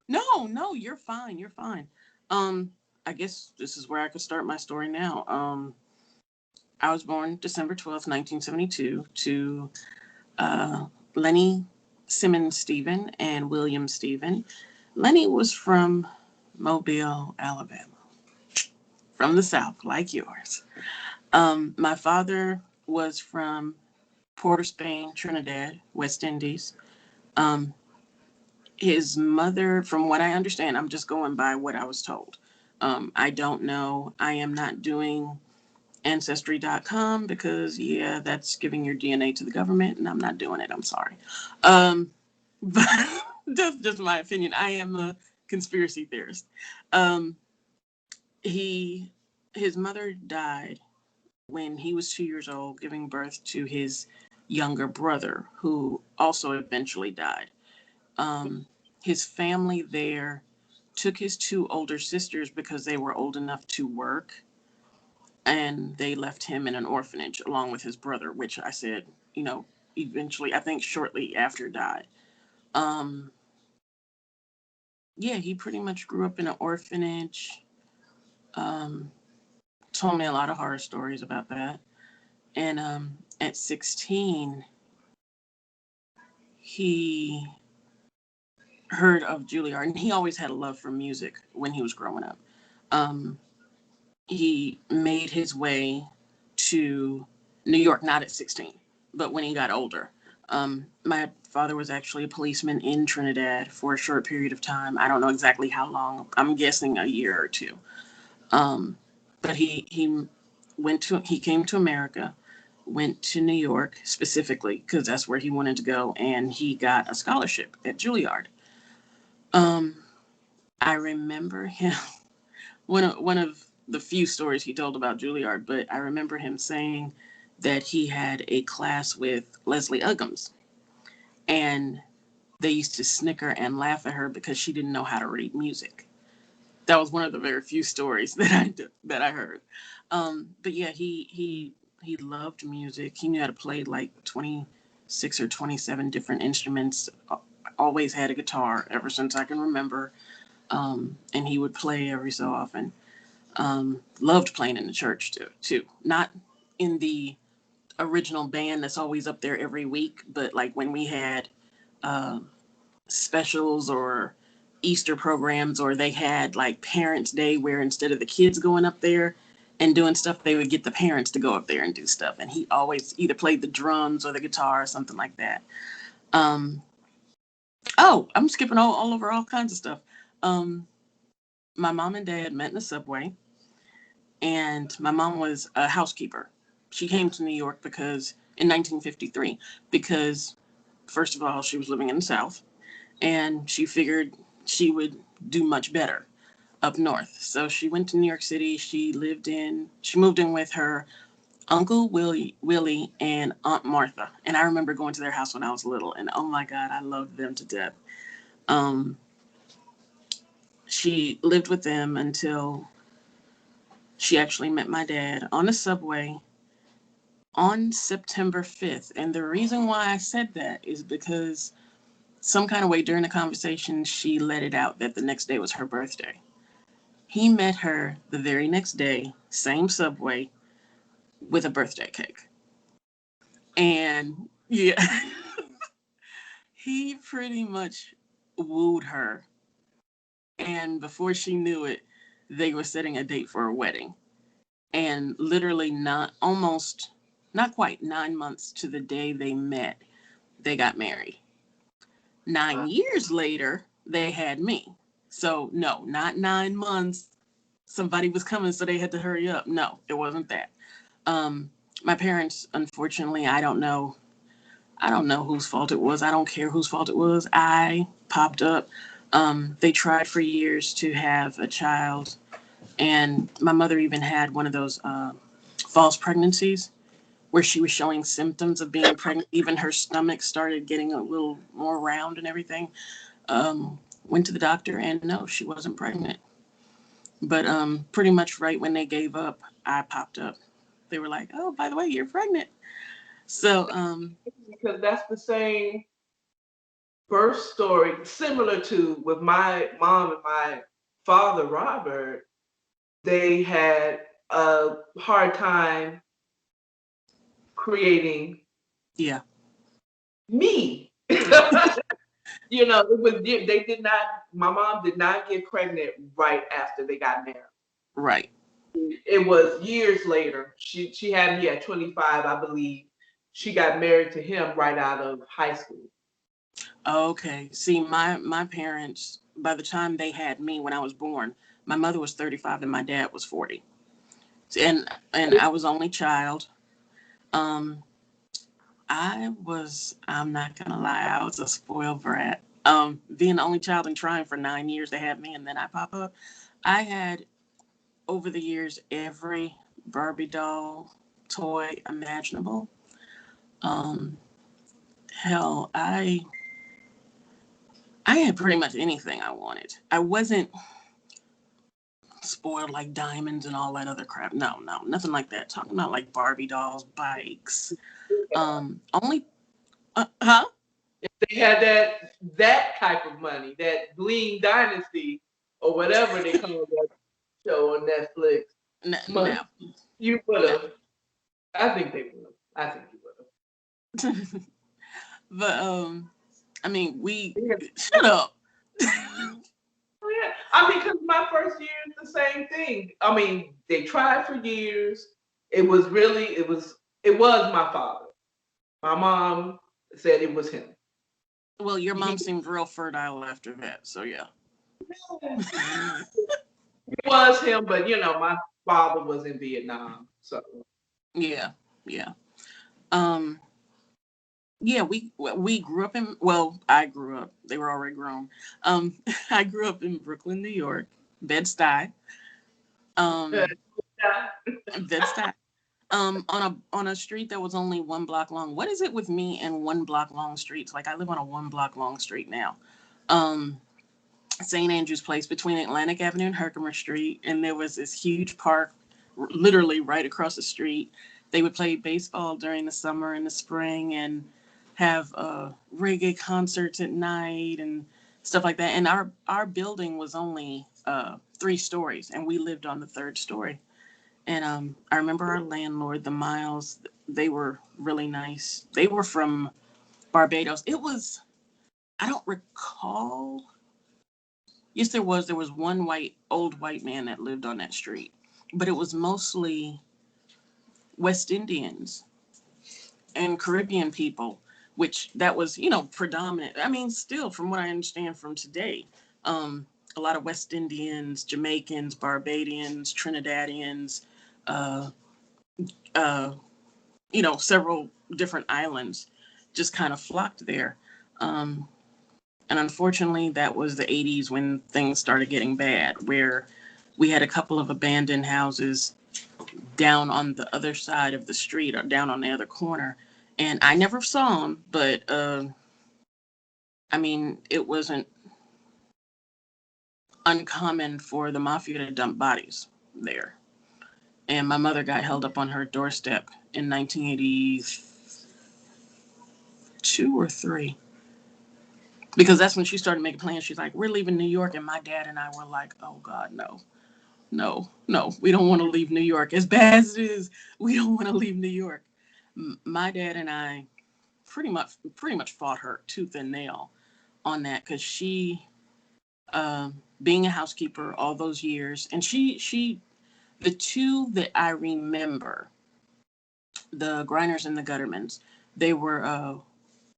no, you're fine. You're fine. Um, I guess this is where I could start my story now. I was born December 12th, 1972, to uh, Lenny Simmons Stephen and William Stephen. Lenny was from Mobile, Alabama, from the South, like yours. My father was from Port of Spain, Trinidad, West Indies. Um, his mother, from what I understand, I'm just going by what I was told. I don't know. I am not doing Ancestry.com because, yeah, that's giving your DNA to the government, and I'm not doing it. I'm sorry. But that's just my opinion. I am a conspiracy theorist. Um, he, his mother died when he was 2 years old, giving birth to his younger brother, who also eventually died. Um, his family there took his two older sisters because they were old enough to work, and they left him in an orphanage along with his brother, which I said, eventually, I think shortly after died. Um, yeah, he pretty much grew up in an orphanage. Um, Told me a lot of horror stories about that. And at 16, he heard of Juilliard, and he always had a love for music when he was growing up. Um, he made his way to New York, not at 16, but when he got older. My father was actually a policeman in Trinidad for a short period of time. I don't know exactly how long. I'm guessing a year or two. Um, but he came to America, went to New York specifically because that's where he wanted to go, and he got a scholarship at Juilliard. Um, I remember him one of the few stories he told about Juilliard, but I remember him saying that he had a class with Leslie Uggams, and they used to snicker and laugh at her because she didn't know how to read music. That was one of the very few stories that I heard. But yeah, he loved music. He knew how to play like 26 or 27 different instruments. Always had a guitar ever since I can remember. And he would play every so often. Loved playing in the church too. Not in the original band that's always up there every week, but like when we had uh, specials or Easter programs, or they had like Parents' Day where instead of the kids going up there and doing stuff, they would get the parents to go up there and do stuff. And he always either played the drums or the guitar or something like that. Um, oh, I'm skipping all over all kinds of stuff. Um, my mom and dad met in the subway, and my mom was a housekeeper. She came to New York because in 1953, because first of all, she was living in the South, and she figured she would do much better up north. So she went to New York City. She moved in with her Uncle Willie and Aunt Martha. And I remember going to their house when I was little, and oh my God, I loved them to death. Um, she lived with them until she actually met my dad on the subway on September 5th. And the reason why I said that is because some kind of way during the conversation, she let it out that the next day was her birthday. He met her the very next day, same subway, with a birthday cake. And yeah, he pretty much wooed her. And before she knew it, they were setting a date for a wedding. And literally not quite 9 months to the day they met, they got married. 9 years later, they had me. So no, not 9 months. Somebody was coming, so they had to hurry up. No, it wasn't that. Um, my parents, unfortunately, I don't know. I don't know whose fault it was. I don't care whose fault it was. I popped up. They tried for years to have a child, and my mother even had one of those false pregnancies where she was showing symptoms of being pregnant. Even her stomach started getting a little more round and everything. Went to the doctor, and no, she wasn't pregnant. But pretty much right when they gave up, I popped up. They were like, "Oh, by the way, you're pregnant." So Because that's the same birth story, similar to with my mom and my father, Robert. They had a hard time creating yeah, me. You know, it was they did not. My mom did not get pregnant right after they got married. right. It was years later. She had me at 25, I believe. She got married to him right out of high school. Okay. See, my parents, by the time they had me when I was born, my mother was 35 and my dad was 40. And I was only child. Um, I'm not gonna lie, I was a spoiled brat. Being the only child and trying for 9 years, they had me, and then I pop up. I had over the years every Barbie doll toy imaginable. Um, hell, I had pretty much anything I wanted. I wasn't spoiled like diamonds and all that other crap. No, no, nothing like that. Talking about like Barbie dolls, bikes. Only, huh? They had that type of money, that Bling Dynasty or whatever they call that show on Netflix. No, Money. no, You would no. have. I think they would have. I think you But I mean, we would have. shut up. Oh, yeah. I mean, because my first year is the same thing. I mean, they tried for years. It was really, it was my father. My mom said it was him. Well, your He, mom seemed real fertile after that, so yeah. it was him, but my father was in Vietnam, so Yeah, yeah. Um, yeah, we grew up in, well, I grew up. They were already grown. I grew up in Brooklyn, New York, Bed-Stuy. Um, Bed-Stuy. On a street that was only 1 block long. What is it with me and 1 block long streets? Like I live on a 1 block long street now. Um, St. Andrew's Place between Atlantic Avenue and Herkimer Street, and there was this huge park, literally right across the street. They would play baseball during the summer and the spring, and have reggae concerts at night and stuff like that. And our building was only 3 stories, and we lived on the third story. And I remember our landlord, the Miles. They were really nice. They were from Barbados. It was, I don't recall. Yes, there was. There was one old white man that lived on that street, but it was mostly West Indians and Caribbean people, which that was, predominant. I mean, still, from what I understand from today, a lot of West Indians, Jamaicans, Barbadians, Trinidadians, uh, uh, several different islands just kind of flocked there. Um, And unfortunately, that was the 80s when things started getting bad, where we had a couple of abandoned houses down on the other side of the street or down on the other corner. And I never saw them, but I mean, it wasn't uncommon for the mafia to dump bodies there. And my mother got held up on her doorstep in 1982 or 3. because that's when she started making plans. She's like, we're leaving New York. And my dad and I were like, oh God, no, no, no. We don't want to leave New York. As bad as it is, we don't want to leave New York. My dad and I pretty much fought her tooth and nail on that, because she, being a housekeeper all those years, and the two that I remember, the Greiners and the Guttermans, they were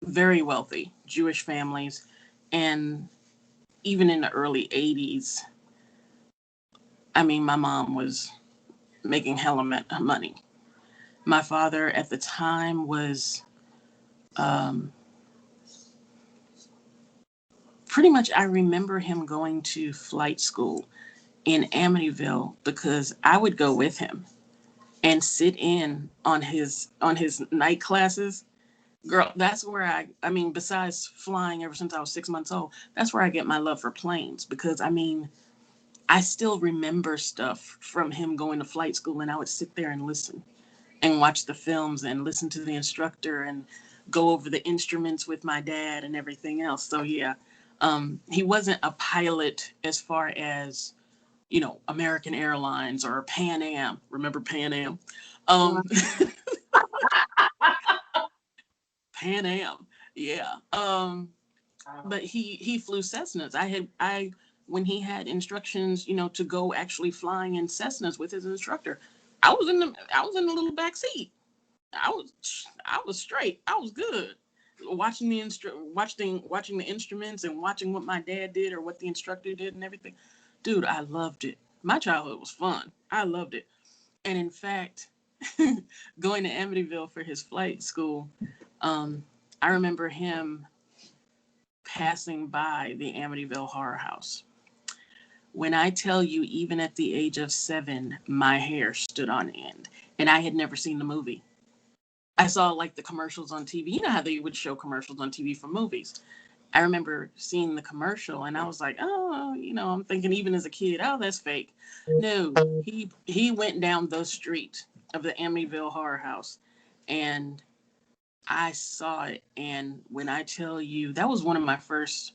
very wealthy Jewish families, and even in the early 80s, I mean, my mom was making hella money. My father at the time was, um, pretty much, I remember him going to flight school in Amityville because I would go with him and sit in on his night classes. Girl, that's where I mean, besides flying ever since I was 6 months old, that's where I get my love for planes, because I mean, I still remember stuff from him going to flight school, and I would sit there and listen and watch the films and listen to the instructor and go over the instruments with my dad and everything else. So yeah, he wasn't a pilot as far as, American Airlines or Pan Am. Remember Pan Am? Um, Pan Am. Yeah. But he flew Cessnas. I when he had instructions, to go actually flying in Cessnas with his instructor, I was in the little back seat. I was straight. I was good. Watching watching the instruments and watching what my dad did or what the instructor did and everything. Dude, I loved it. My childhood was fun. I loved it. And in fact, going to Amityville for his flight school, um, I remember him passing by the Amityville Horror House. When I tell you, even at the age of 7, my hair stood on end, and I had never seen the movie. I saw like the commercials on TV. You know how they would show commercials on TV for movies. I remember seeing the commercial, and I was like, oh, I'm thinking even as a kid, oh, that's fake. No, he went down the street of the Amityville Horror House, and I saw it. And when I tell you, that was one of my first,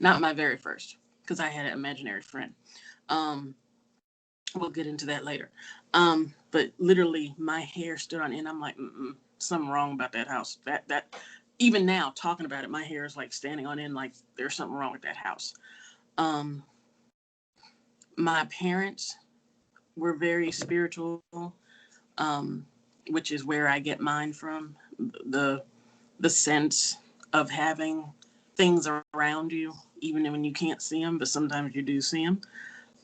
not my very first, because I had an imaginary friend. Um, we'll get into that later. But literally, my hair stood on end. I'm like, something wrong about that house. That even now talking about it, my hair is like standing on end. Like there's something wrong with that house. Um, my parents were very spiritual, um, which is where I get mine from. The the sense of having things around you, even when you can't see them, but sometimes you do see them.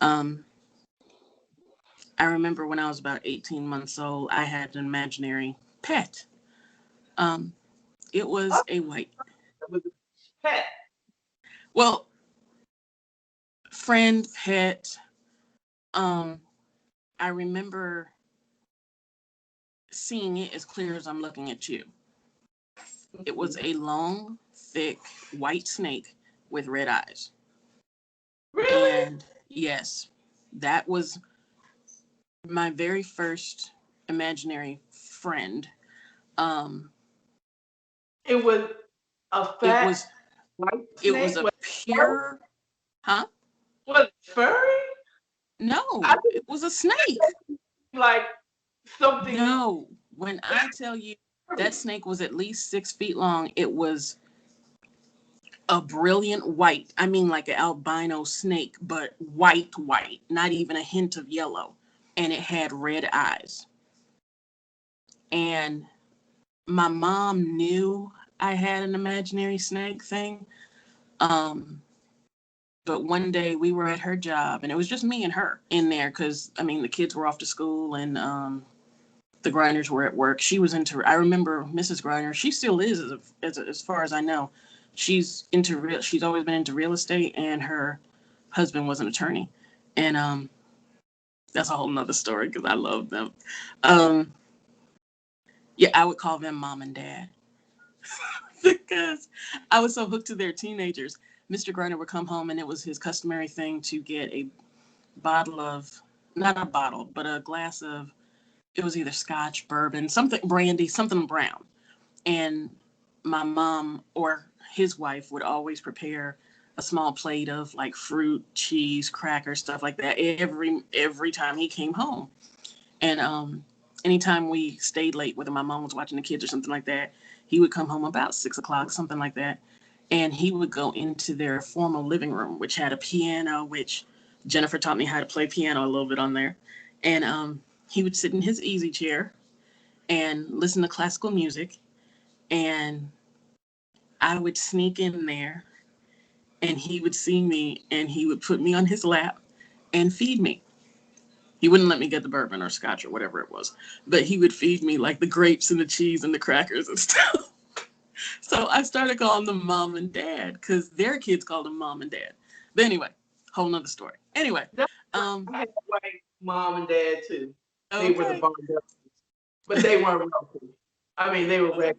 Um, I remember when I was about 18 months old, I had an imaginary pet. Um, it was a white, It was a pet. well, friend, pet. Um, I remember seeing it as clear as I'm looking at you. It was a long, thick, white snake with red eyes. Really? And yes, that was my very first imaginary friend. Um, It was a it fat was white it was snake. a pure, huh? Was it furry? I No, think it was a snake. like something No, when I tell you that furry. snake was at least 6 feet long, it was a brilliant white. I mean, like an albino snake, but white, white, not even a hint of yellow. And it had red eyes. And my mom knew I had an imaginary snake thing. Um, but one day we were at her job, and it was just me and her in there because, I mean, the kids were off to school, and the Grinders were at work. She was into. I remember Mrs. Grinder. She still is, as far as I know. She's into real. She's always been into real estate, and her husband was an attorney, and that's a whole nother story because I love them. Um, yeah, I would call them mom and dad because I was so hooked to their teenagers. Mr. Grinder would come home, and it was his customary thing to get a bottle of, not a bottle, but a glass of. It was either scotch, bourbon, something brandy, something brown. And my mom or his wife would always prepare a small plate of like fruit, cheese, crackers, stuff like that every time he came home. And anytime we stayed late, whether my mom was watching the kids or something like that, he would come home about 6 o'clock, something like that. And he would go into their formal living room, which had a piano, which Jennifer taught me how to play piano a little bit on there. And he would sit in his easy chair and listen to classical music. And I would sneak in there and he would see me and he would put me on his lap and feed me. He wouldn't let me get the bourbon or scotch or whatever it was, but he would feed me like the grapes and the cheese and the crackers and stuff. So I started calling them mom and dad because their kids called them mom and dad. But anyway, whole nother story. Anyway, I had a white mom and dad too. They were the okay. Bond, but they weren't wealthy. I mean, they were regular.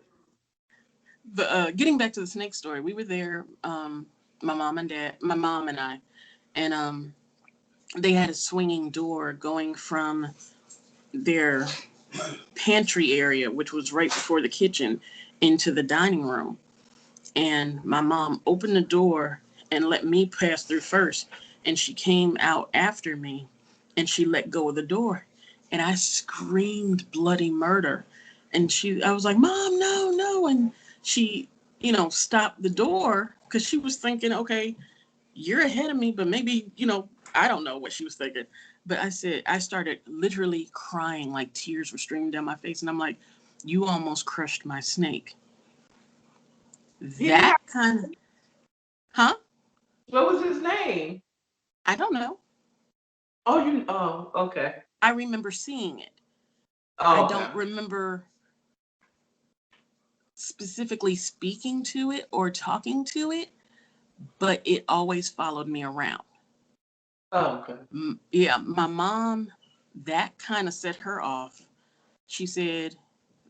But getting back to the snake story, we were there, my mom and I, and they had a swinging door going from their pantry area, which was right before the kitchen, into the dining room. And my mom opened the door and let me pass through first. And she came out after me and she let go of the door. And I screamed bloody murder. And I was like, Mom, no, no. And she, stopped the door because she was thinking, okay, you're ahead of me, but maybe, I don't know what she was thinking. But I started literally crying, like tears were streaming down my face. And I'm like, you almost crushed my snake. He didn't That have, kind of, huh? what was his name? I don't know. Oh, okay. I remember seeing it. I Oh, don't okay. remember specifically speaking to it or talking to it, but it always followed me around. Oh, okay. Yeah, my mom, that kind of set her off. She said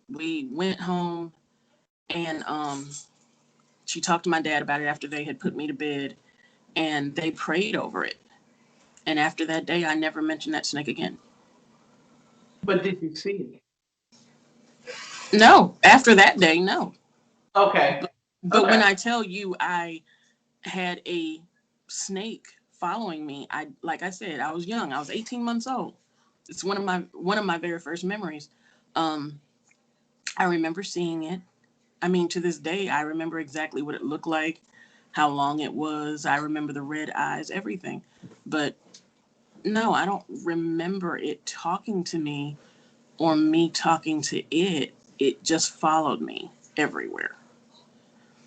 we went home and she talked to my dad about it after they had put me to bed and they prayed over it. And after that day, I never mentioned that snake again. But did you see it? No, after that day, no. Okay. But when Okay. I tell you I had a snake following me, like I said, I was young. I was 18 months old. It's one of my very first memories. Um, I remember seeing it. I mean, to this day, I remember exactly what it looked like, how long it was. I remember the red eyes, everything. But no, I don't remember it talking to me or me talking to it. It just followed me everywhere.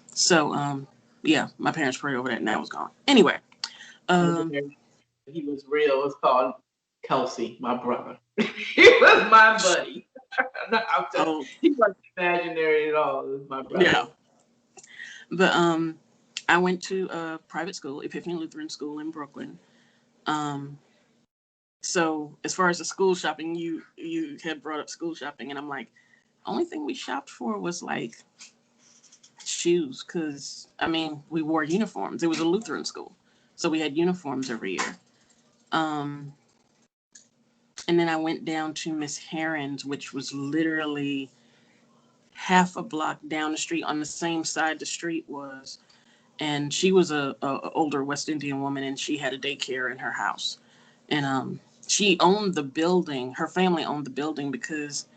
So, yeah, my parents prayed over that and that was gone. Anyway, um, Legendary. He was real. It's called Kelsey, my brother. He was my buddy. No, oh, he wasn't imaginary at all. It was my brother. yeah, but I went to a private school, Epiphany Lutheran School in Brooklyn. Um, so as far as the school shopping, you had brought up school shopping, and I'm like, only thing we shopped for was like shoes, because I mean we wore uniforms. It was a Lutheran school, so we had uniforms every year. Um, and then I went down to Miss Heron's, which was literally half a block down the street on the same side the street was. And she was a older West Indian woman, and she had a daycare in her house. And she owned the building. Her family owned the building because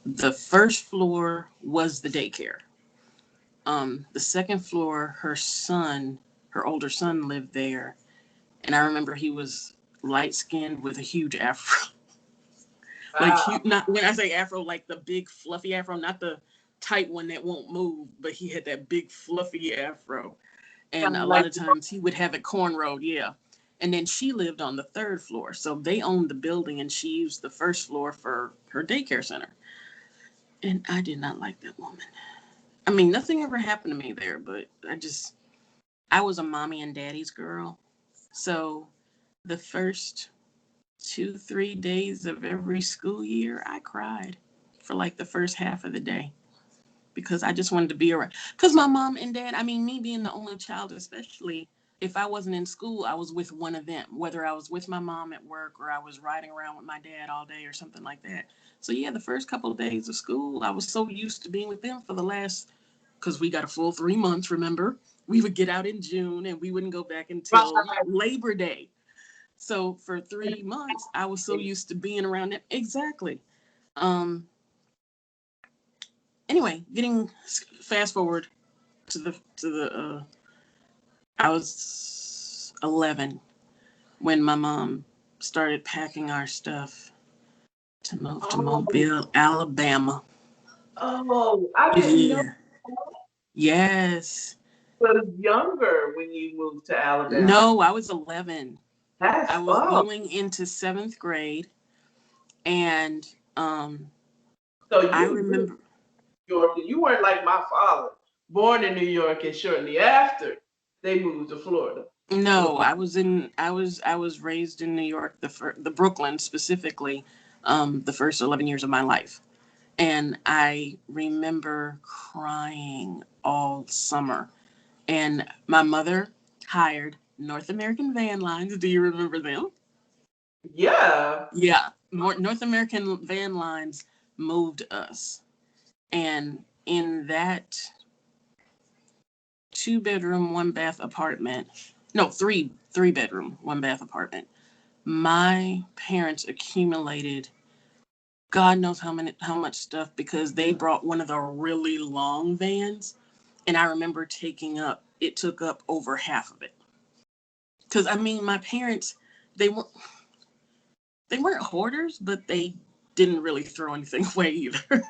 the first floor was the daycare. The second floor, her older son lived there, and I remember he was light skinned with a huge afro. Like Wow. not when I say afro, like the big fluffy afro, not the tight one that won't move, but he had that big fluffy afro. And Kind a of lot like of times he would have it cornrowed, yeah. And then she lived on the third floor, so they owned the building, and she used the first floor for her daycare center. And I did not like that woman. I mean, nothing ever happened to me there, but I was a mommy and daddy's girl. So the first 2, 3 days of every school year, I cried for like the first half of the day because I just wanted to be around. Because my mom and dad, I mean, me being the only child, especially, if I wasn't in school, I was with one of them, whether I was with my mom at work or I was riding around with my dad all day or something like that. So, yeah, the first couple of days of school, I was so used to being with them for the last because we got a full 3 months. Remember, we would get out in June and we wouldn't go back until Right. Labor Day. So for 3 months, I was so used to being around them. Exactly. Um. Anyway, getting fast forward to the. I was 11 when my mom started packing our stuff to move to Oh, Mobile, Alabama. I didn't know Yeah. Yes. you were younger when you moved to Alabama. No, I was 11. That's I was oh, going into 7th grade, and so I you grew up remember. in New York, and you weren't like my father, born in New York, and shortly after they moved to Florida. No, I was raised in New York, the Brooklyn specifically, the first 11 years of my life. And I remember crying all summer. And my mother hired North American Van Lines. Do you remember them? Yeah. Yeah. North American Van Lines moved us. And in that 2 bedroom, 1 bath apartment, no, three bedroom, 1 bath apartment, my parents accumulated God knows how much stuff because they brought one of the really long vans, and I remember it took up over half of it. Because I mean, my parents, they weren't they weren't hoarders, but they didn't really throw anything away either.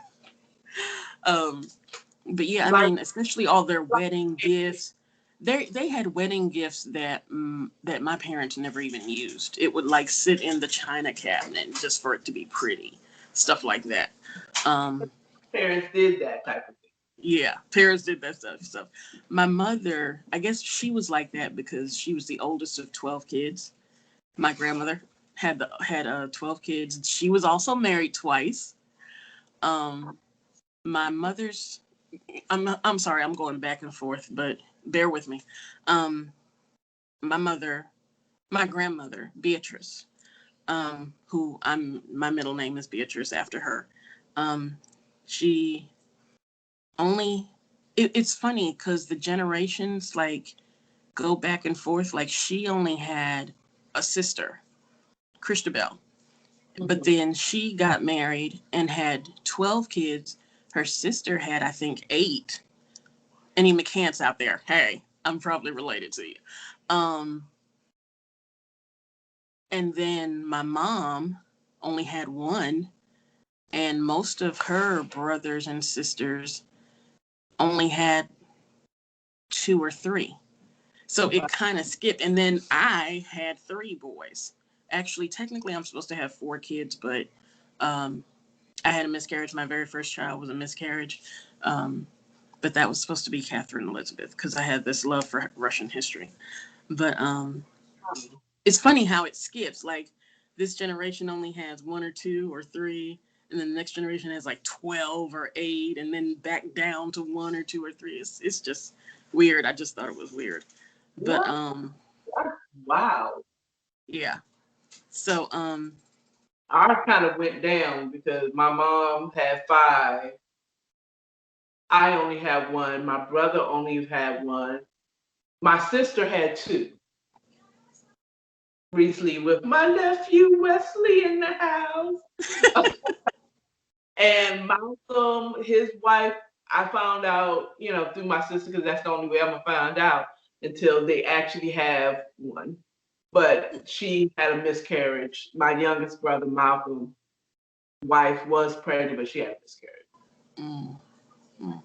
um, but yeah, I Like, mean, especially all their wedding gifts. They had wedding gifts that my parents never even used. It would like sit in the china cabinet just for it to be pretty, stuff like that. Um, parents did that type of thing. Yeah, parents did that stuff. So my mother, I guess she was like that because she was the oldest of 12 kids. My grandmother had 12 kids. She was also married twice. Um, my mother's I'm sorry, I'm going back and forth, but bear with me. Um, my mother, my grandmother, Beatrice, who my middle name is Beatrice after her. Um, she only it's funny because the generations like go back and forth. Like she only had a sister, Christabel, but Mhm. then she got married and had 12 kids. Her sister had, I think, 8. Any McCants out there? Hey, I'm probably related to you. Um, and then my mom only had 1, and most of her brothers and sisters only had 2 or 3. So it kind of skipped. And then I had 3 boys. Actually, technically, I'm supposed to have 4 kids, but um, I had a miscarriage. My very first child was a miscarriage. Um, but that was supposed to be Catherine Elizabeth because I had this love for Russian history. But it's funny how it skips. Like this generation only has 1 or 2 or 3. And then the next generation has like 12 or 8, and then back down to 1 or 2 or 3. It's just weird. I just thought it was weird. But What? Wow. yeah. So Ours kind of went down because my mom had 5. I only had 1. My brother only had 1. My sister had 2. Recently, with my nephew Wesley in the house. And Malcolm, his wife, I found out, through my sister, because that's the only way I'm gonna find out until they actually have one. But she had a miscarriage. My youngest brother, Malcolm, wife was pregnant, but she had a miscarriage. mm, mm.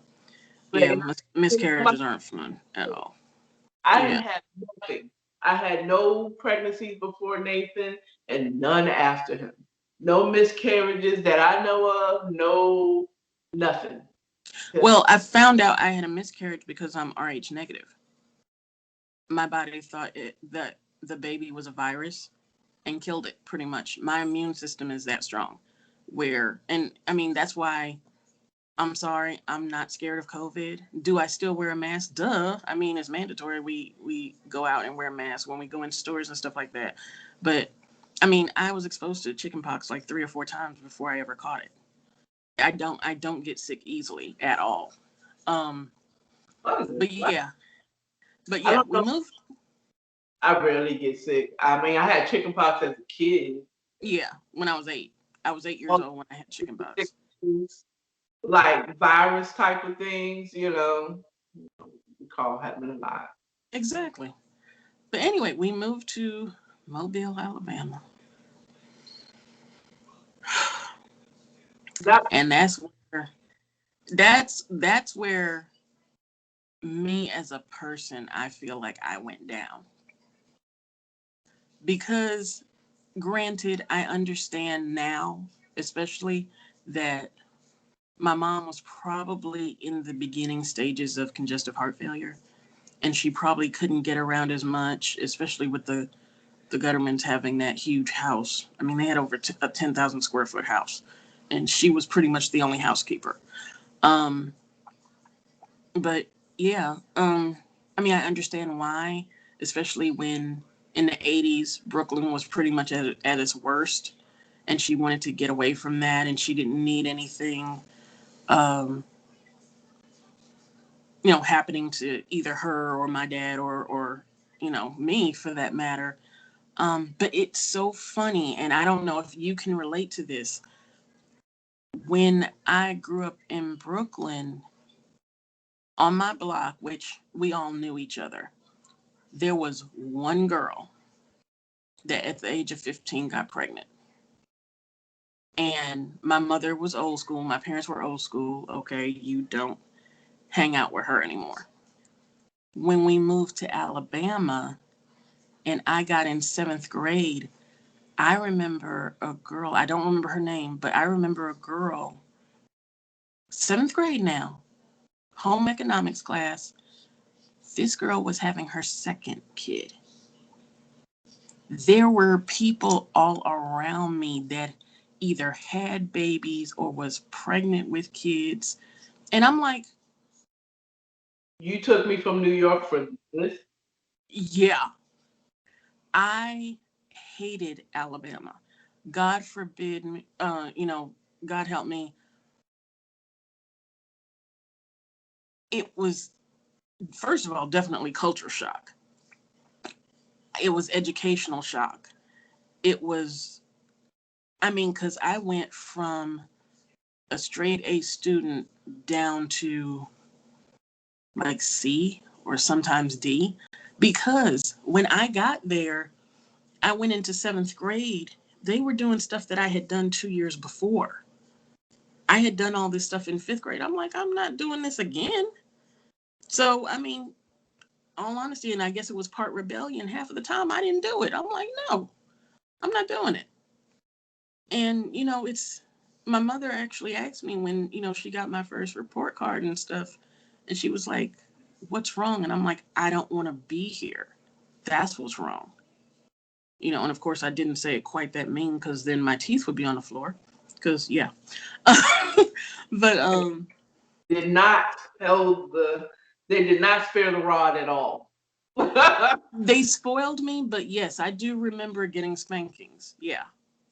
But Yeah, miscarriages aren't fun at all. I Yeah. didn't have nothing. I had no pregnancies before Nathan and none after him. No miscarriages that I know of, no nothing. Well, I found out I had a miscarriage because I'm Rh negative. My body thought that the baby was a virus and killed it pretty much. My immune system is that strong. And I mean, that's why I'm sorry, I'm not scared of COVID. Do I still wear a mask? Duh. I mean, it's mandatory. We go out and wear masks when we go in stores and stuff like that. But I mean, I was exposed to chickenpox like 3 or 4 times before I ever caught it. I don't get sick easily at all. Um, But yeah, I don't we know. moved. I rarely get sick. I mean, I had chicken pox as a kid. Yeah, when I was 8. I was 8 years All old when I had chicken the pox. things, like virus type of things, we call happening a lot. Exactly. But anyway, we moved to Mobile, Alabama. That And that's where me as a person, I feel like I went down. Because granted, I understand now, especially that my mom was probably in the beginning stages of congestive heart failure, and she probably couldn't get around as much, especially with the Guttermans having that huge house. I mean, they had over a 10,000 square foot house, and she was pretty much the only housekeeper. Um, but yeah, I mean, I understand why, especially when in the 80s, Brooklyn was pretty much at its worst, and she wanted to get away from that, and she didn't need anything, um, happening to either her or my dad or me for that matter. But it's so funny, and I don't know if you can relate to this. When I grew up in Brooklyn, on my block, which we all knew each other, there was one girl that at the age of 15 got pregnant. And my mother was old school. My parents were old school. Okay, you don't hang out with her anymore. When we moved to Alabama and I got in 7th grade, I remember a girl, I don't remember her name, but I remember a girl, 7th grade now, home economics class. This girl was having her second kid. There were people all around me that either had babies or was pregnant with kids. And I'm like, you took me from New York for this. yeah, I hated Alabama. God forbid me, God help me. It was, first of all, definitely culture shock. It was educational shock. It was, I mean, because I went from a straight A student down to like C or sometimes D. Because when I got there, I went into 7th grade. They were doing stuff that I had done 2 years before. I had done all this stuff in 5th grade. I'm like, I'm not doing this again. So, I mean, all honesty, and I guess it was part rebellion, half of the time I didn't do it. I'm like, no, I'm not doing it. And, it's my mother actually asked me when, she got my first report card and stuff. And she was like, what's wrong? And I'm like, I don't want to be here. That's what's wrong. And of course I didn't say it quite that mean because then my teeth would be on the floor. Because, yeah. But, Did not tell the they did not spare the rod at all. they spoiled me, but yes, I do remember getting spankings. Yeah.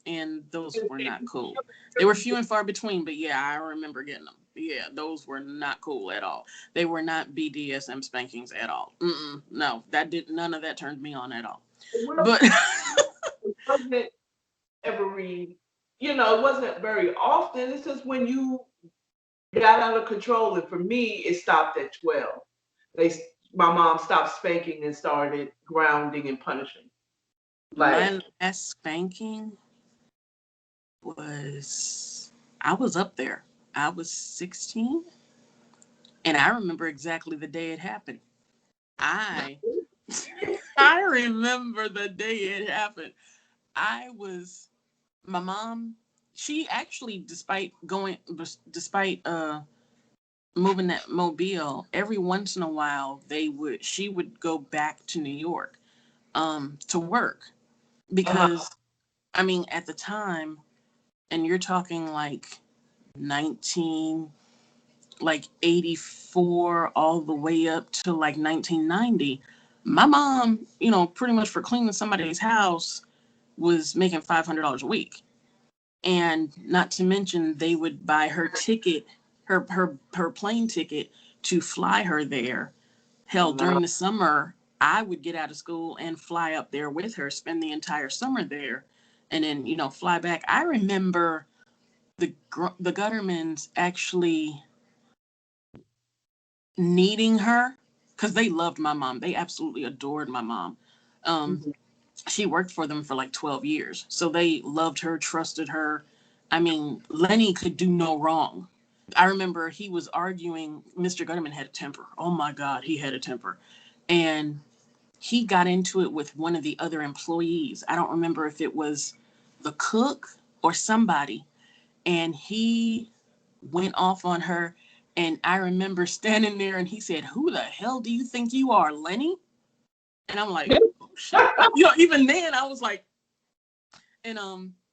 And those were not cool. They were few and far between, but yeah, I remember getting them. Yeah, those were not cool at all. They were not BDSM spankings at all. No, none of that turned me on at all. But It wasn't every, it wasn't very often. It's just when you got out of control. And for me, it stopped at 12. They, my mom stopped spanking and started grounding and punishing. Like, my last spanking I was up there. I was 16, and I remember exactly the day it happened. I I remember the day it happened. I was my mom. She actually, despite moving that Mobile, every once in a while she would go back to New York to work because I mean at the time, and you're talking like 19 like 84 all the way up to like 1990. My mom, pretty much for cleaning somebody's house was making $500 a week. And not to mention they would buy her ticket, her plane ticket to fly her there. Hell, Wow. during the summer, I would get out of school and fly up there with her, spend the entire summer there, and then, fly back. I remember the Guttermans actually needing her because they loved my mom. They absolutely adored my mom. Um, Mhm. she worked for them for like 12 years. So they loved her, trusted her. I mean, Lenny could do no wrong. I remember he was arguing. Mr. Gutterman had a temper. Oh my God, he had a temper. And he got into it with one of the other employees. I don't remember if it was the cook or somebody. And he went off on her. And I remember standing there and he said, "Who the hell do you think you are, Lenny?" And I'm like, "Oh shit." Even then I was like, and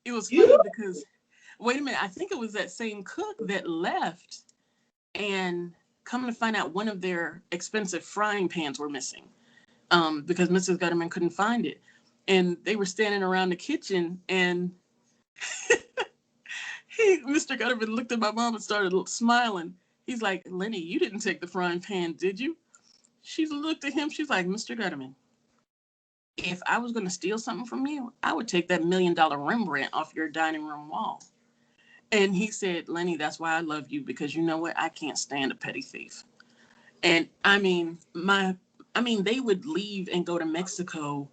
it was funny You? because wait a minute, I think it was that same cook that left, and come to find out one of their expensive frying pans were missing. Because Mrs. Gutterman couldn't find it. And they were standing around the kitchen and Mr. Gutterman looked at my mom and started smiling. He's like, "Lenny, you didn't take the frying pan, did you?" She looked at him. She's like, "Mr. Gutterman, if I was going to steal something from you, I would take that $1 million Rembrandt off your dining room wall." And he said, "Lenny, that's why I love you, because you know what? I can't stand a petty thief." And they would leave and go to Mexico,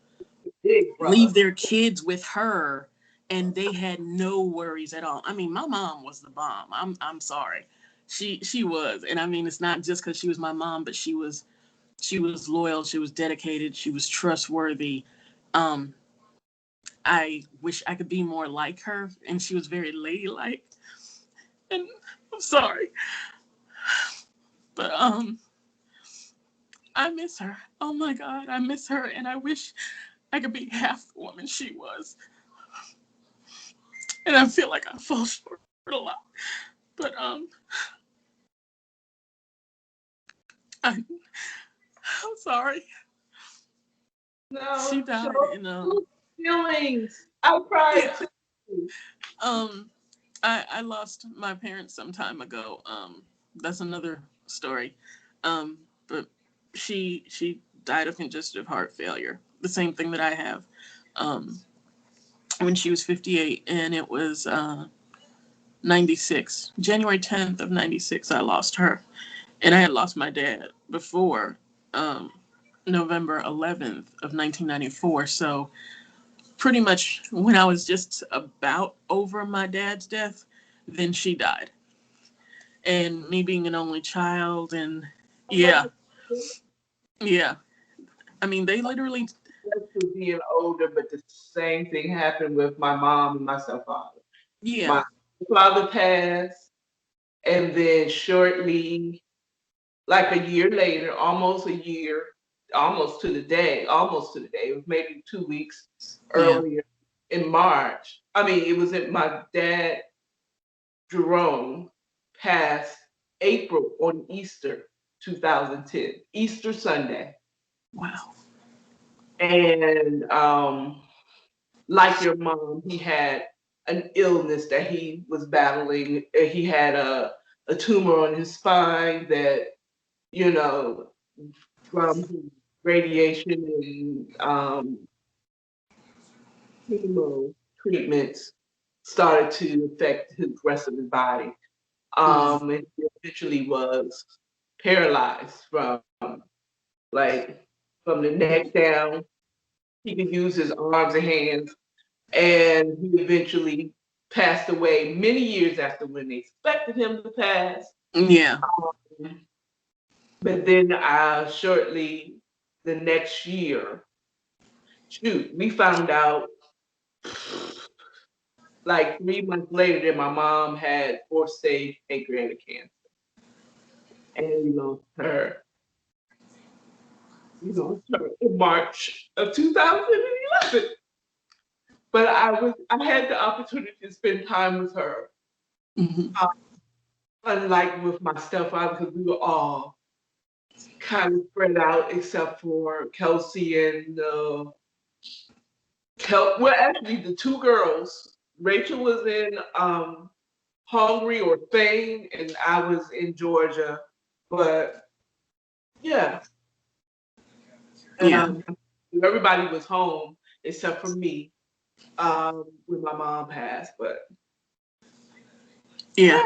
Big brother. leave their kids with her, and they had no worries at all. I mean, my mom was the bomb. I'm sorry. She was. And I mean, it's not just because she was my mom, but she was loyal, she was dedicated, she was trustworthy. Um, I wish I could be more like her, and she was very ladylike. And I'm sorry, but I miss her. Oh my God, I miss her, and I wish I could be half the woman she was. And I feel like I fall short a lot. But I'm sorry. She No, show died in feelings. I cried yeah. too. Um I lost my parents some time ago. That's another story. But she died of congestive heart failure. The same thing that I have. Um when she was 58, and it was 96. January 10th of 96 I lost her. And I had lost my dad before um November 11th of 1994. So pretty much when I was just about over my dad's death, then she died. And me being an only child, and I'm yeah, yeah. I mean, they literally, to being older, but the same thing happened with my mom and my stepfather. yeah, My father passed, and then shortly, like a year later, almost a year, almost to the day, it was maybe 2 weeks yeah. earlier in March. I mean, it was in my dad, Jerome, passed April on Easter 2010, Easter Sunday. Wow. And like your mom, he had an illness that he was battling. He had a tumor on his spine that, you know, from radiation and chemo treatments started to affect the rest of his body. Mm, And he eventually was paralyzed from like from the neck down. He could use his arms and hands, and he eventually passed away many years after when they expected him to pass. yeah. But then shortly the next year, shoot, we found out like 3 months later that my mom had fourth stage pancreatic cancer, and we lost her. We lost her in March of 2011. But I had the opportunity to spend time with her, Hmm. uh, unlike with my stepfather, because we were all kind of spread out except for Kelsey and well, actually the two girls. Rachel was in Hungary or Spain, and I was in Georgia. But Yeah. And Yeah. everybody was home except for me when my mom passed. But Yeah.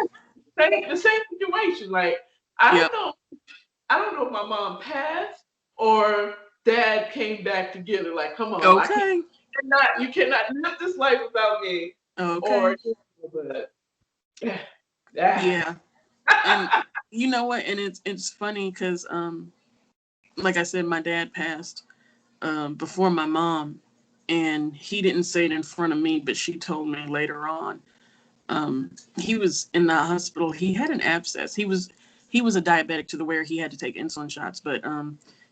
yeah, the same situation. Like I Yep. don't know, I don't know if my mom passed or dad came back together. Like, come on, Okay. you cannot live this life without me. Okay. Or, but yeah, Yeah. And you know what? And it's funny because like I said, my dad passed before my mom, and he didn't say it in front of me, but she told me later on. He was in the hospital. He had an abscess. He was a diabetic to the where he had to take insulin shots, but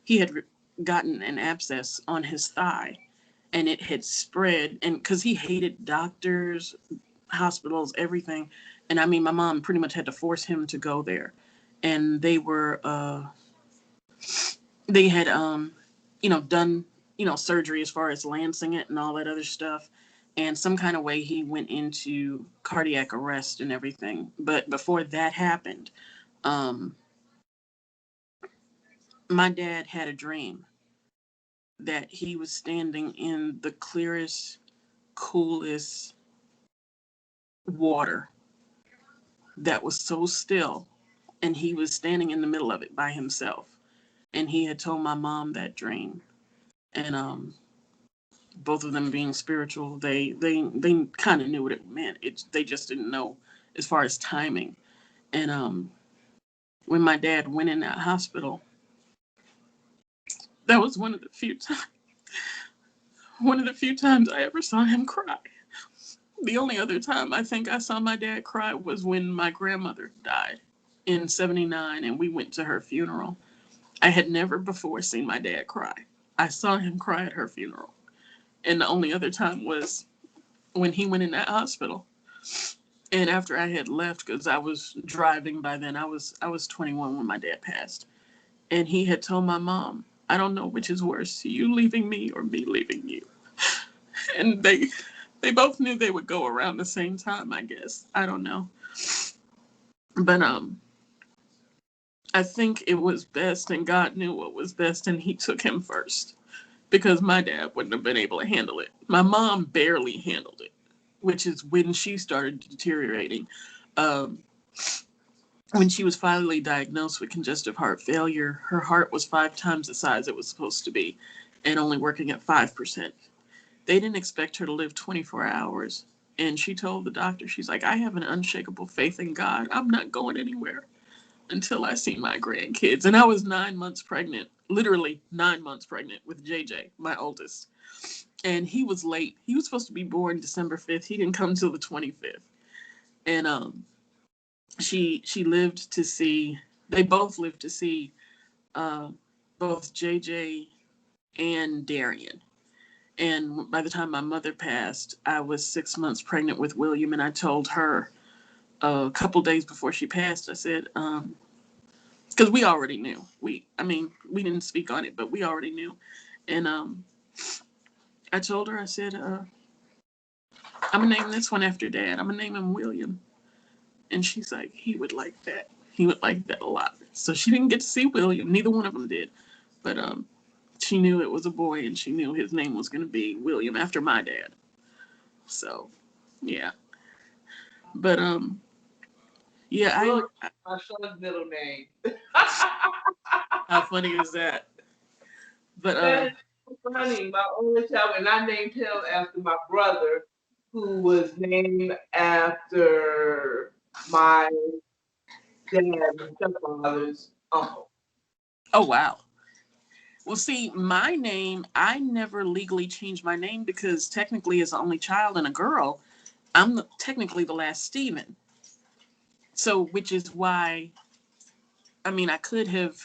he had gotten an abscess on his thigh, and it had spread. And because he hated doctors, hospitals, everything, and I mean, my mom pretty much had to force him to go there, and they had done surgery as far as lancing it and all that other stuff, and some kind of way he went into cardiac arrest and everything. But before that happened, um my dad had a dream that he was standing in the clearest, coolest water that was so still, and he was standing in the middle of it by himself, and he had told my mom that dream. And both of them being spiritual, they kind of knew what it meant. They just didn't know as far as timing. And when my dad went in that hospital, that was one of the few times I ever saw him cry. The only other time I think I saw my dad cry was when my grandmother died in '79, and we went to her funeral. I had never before seen my dad cry. I saw him cry at her funeral, and the only other time was when he went in that hospital. And after I had left, because I was driving by then, I was 21 when my dad passed, and he had told my mom, "I don't know which is worse, you leaving me or me leaving you." And they both knew they would go around the same time, I guess. I don't know, but I think it was best, and God knew what was best, and He took him first because my dad wouldn't have been able to handle it. My mom barely handled it, which is when she started deteriorating. Um, when she was finally diagnosed with congestive heart failure, her heart was 5 times the size it was supposed to be and only working at 5%. They didn't expect her to live 24 hours. And she told the doctor, she's like, "I have an unshakable faith in God. I'm not going anywhere until I see my grandkids." And I was 9 months pregnant, literally 9 months pregnant with JJ, my oldest. And he was late. He was supposed to be born December 5th. He didn't come till the 25th. And she lived to see, they both lived to see uh, both JJ and Darian. And by the time my mother passed, I was 6 months pregnant with William, and I told her a couple days before she passed, I said, because we already knew. I mean, we didn't speak on it, but we already knew. And I told her, I said, I'm gonna name this one after Dad. I'm gonna name him William. And she's like, he would like that. He would like that a lot. So she didn't get to see William. Neither one of them did. But she knew it was a boy, and she knew his name was going to be William after my dad. So, yeah. But yeah, William, my son's middle name. how funny is that? But That's funny. My only child, and I named him after my brother, who was named after my dad's stepfather's uncle. oh wow. Well, see, my name, I never legally changed my name because technically, as the only child and a girl, technically the last Stephen. So, which is why, I mean, I could have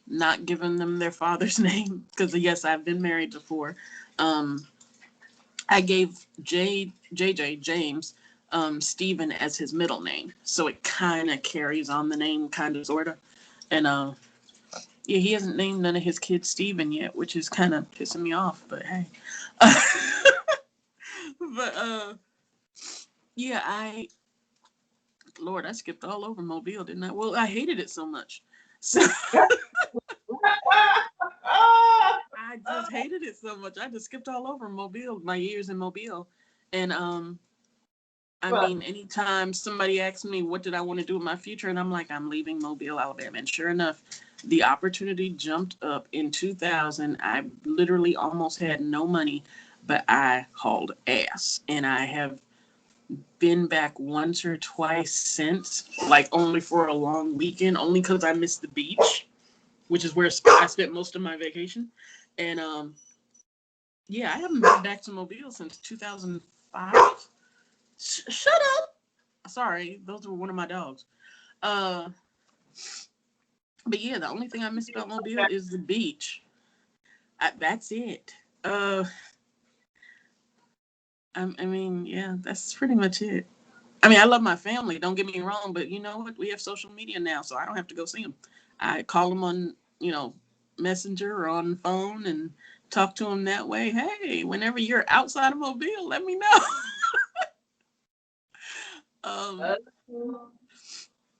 not given them their father's name because yes, I've been married before. Um, I gave JJ James Stephen as his middle name, so it kind of carries on the name, kind of sorta. And yeah, he hasn't named none of his kids Stephen yet, which is kind of pissing me off. But hey, but yeah, Lord, I skipped all over Mobile, didn't I? Well, I hated it so much. So just hated it so much. I just skipped all over Mobile, my years in Mobile. And I mean, anytime somebody asks me what did I want to do with my future, and I'm like, I'm leaving Mobile, Alabama. And sure enough, the opportunity jumped up in 2000. I literally almost had no money, but I hauled ass. And I have been back once or twice since, like only for a long weekend, only because I missed the beach, which is where I spent most of my vacation. And yeah, I haven't been back to Mobile since 2005. Shut up. Sorry, those were one of my dogs. Uh, but yeah, the only thing I miss about Mobile is the beach. That's it. I mean, yeah, that's pretty much it. I mean, I love my family. Don't get me wrong, but you know what? We have social media now, so I don't have to go see them. I call them on, Messenger or on phone and talk to them that way. Hey, whenever you're outside of Mobile, let me know. um,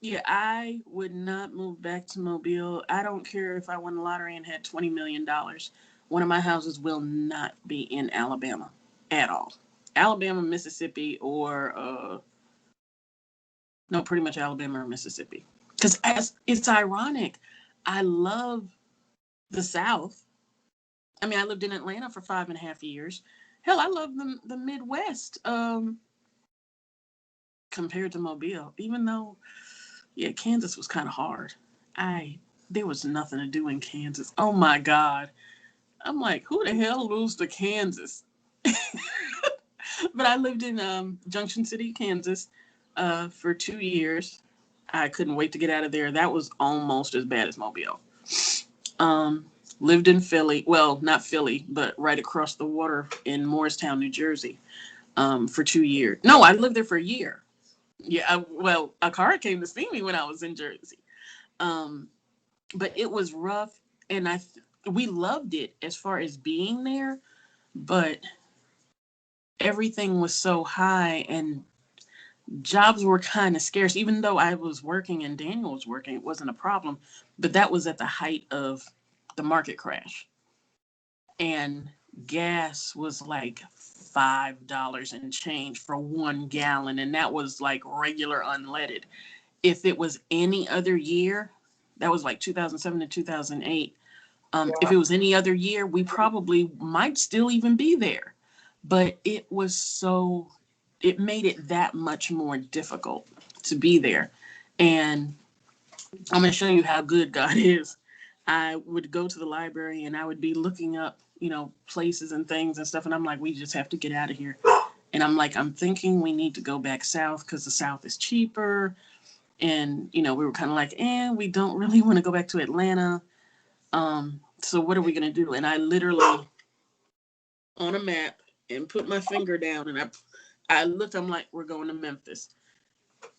Yeah, I would not move back to Mobile. I don't care if I won the lottery and had $20 million. One of my houses will not be in Alabama at all. Alabama, Mississippi, or no, pretty much Alabama or Mississippi. Because as it's ironic, I love the South. I mean, I lived in Atlanta for 5.5 years. Hell, I love the Midwest compared to Mobile, even though, yeah, Kansas was kind of hard. There was nothing to do in Kansas. Oh my God. I'm like, who the hell moves to Kansas? But I lived in Junction City, Kansas, for 2 years. I couldn't wait to get out of there. That was almost as bad as Mobile. Um, Lived in Philly. Well, not Philly, but right across the water in Morristown, New Jersey, for 2 years. No, I lived there for a year. Yeah, well, a car came to see me when I was in Jersey. Um, but it was rough, and we loved it as far as being there, but everything was so high and jobs were kind of scarce. Even though I was working and Daniel was working, it wasn't a problem, but that was at the height of the market crash, and gas was like $5 and change for 1 gallon, and that was like regular unleaded. If it was any other year, that was like 2007 to 2008. If it was any other year, we probably might still even be there. But it made it that much more difficult to be there. And I'm going to show you how good God is. I would go to the library and I would be looking up, places and things and stuff. And I'm like, we just have to get out of here. And I'm like, I'm thinking we need to go back south because the south is cheaper. And, we were kind of like, we don't really want to go back to Atlanta. So what are we going to do? And I literally on a map and put my finger down and I looked, I'm like, we're going to Memphis.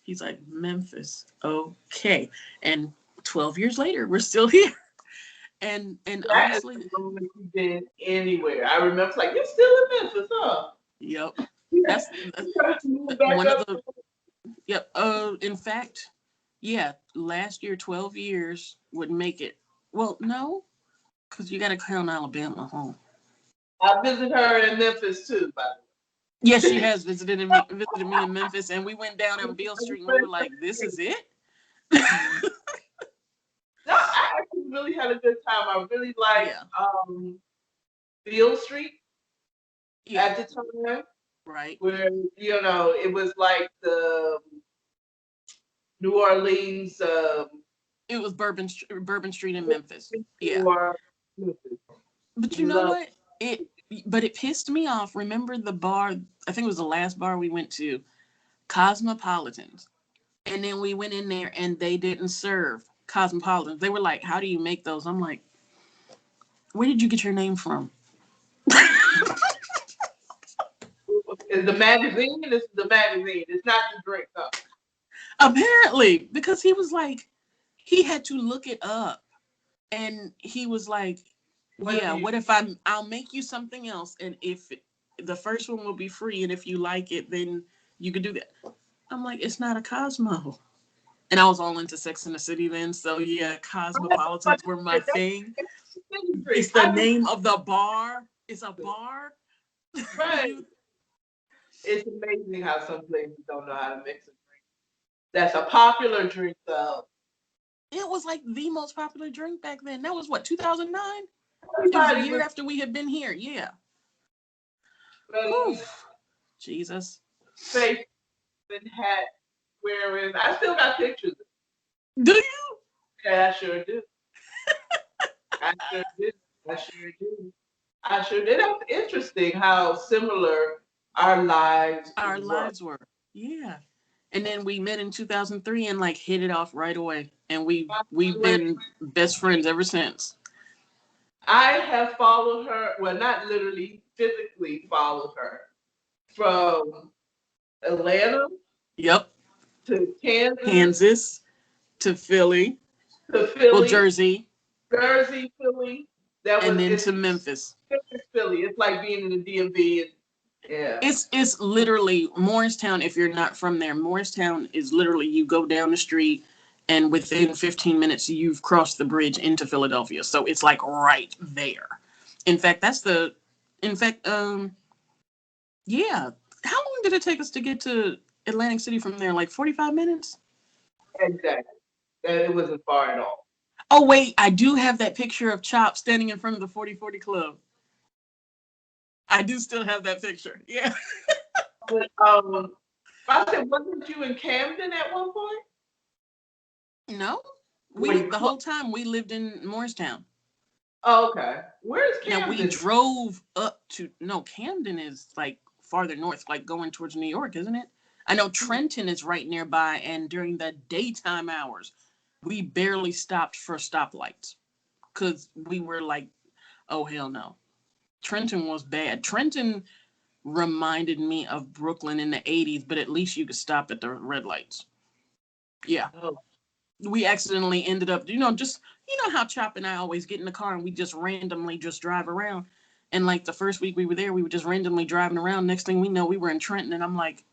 He's like, Memphis. Okay. And 12 years later, we're still here. And honestly, you've been anywhere. I remember like, you're still in Memphis, huh? Yep. That's one of the yep. In fact, yeah, last year 12 years would make it. Well, no, because you got to count Alabama home. I visited her in Memphis too, by the way. Yes, she has visited me in Memphis, and we went down on Beale Street, and we were like, "This is it." No, I actually really had a good time. I really liked Beale Street at the time, right? Where it was like the New Orleans. It was Bourbon Street in Memphis. Yeah. But you know what? But it pissed me off. Remember the bar? I think it was the last bar we went to, Cosmopolitans. And then we went in there and they didn't serve Cosmopolitans. They were like, "How do you make those?" I'm like, "Where did you get your name from?" Is the magazine? This is the magazine. It's not the drink, though. Apparently, because he was like, he had to look it up. And he was like, what if I'll make you something else, and if the first one will be free, and if you like it, then you could do that. I'm like, it's not a Cosmo. And I was all into Sex and the City then, so yeah, Cosmopolitans were my thing. drink. It's the name of the bar. It's a bar. Right. It's amazing how some places don't know how to mix a drink. That's a popular drink, though. It was like the most popular drink back then. That was what, 2009? It was a Everybody year was after we had been here. Yeah. uh, Oof. Jesus. face and hat wearing. I still got pictures. Do you? Yeah, I sure do. I sure do. I sure do. I sure did. That's interesting how similar our lives Our were. lives were. Yeah. And then we met in 2003 and like hit it off right away. And we've been best friends ever since. I have followed her, well, not literally, physically followed her from Atlanta Yep. to Kansas Kansas to Philly. to Well, Philly, Jersey. Jersey, Philly. That And was then it's to Memphis. Philly. It's like being in the DMV. And, yeah. It's literally Morristown. If you're not from there, Morristown is literally you go down the street and within 15 minutes you've crossed the bridge into Philadelphia. So it's like right there. In fact, yeah. How long did it take us to get to Atlantic City from there? Like 45 minutes? Exactly. And it wasn't far at all. Oh wait, I do have that picture of Chop standing in front of the 4040 Club. I do still have that picture. Yeah. But, I said, wasn't you in Camden at one point? No. Were The whole time we lived in Morristown. Oh, okay. Where's Now we Camden? drove up to Camden is like farther north, like going towards New York, isn't it? I know Trenton is right nearby, and during the daytime hours, we barely stopped for stoplights because we were like, oh hell no. Trenton was bad. Trenton reminded me of Brooklyn in the 80s, but at least you could stop at the red lights. Yeah. Oh, We accidentally ended up, just, how Chop and I always get in the car and we just randomly just drive around. And like the first week we were there, we were just randomly driving around. Next thing we know, we were in Trenton and I'm like,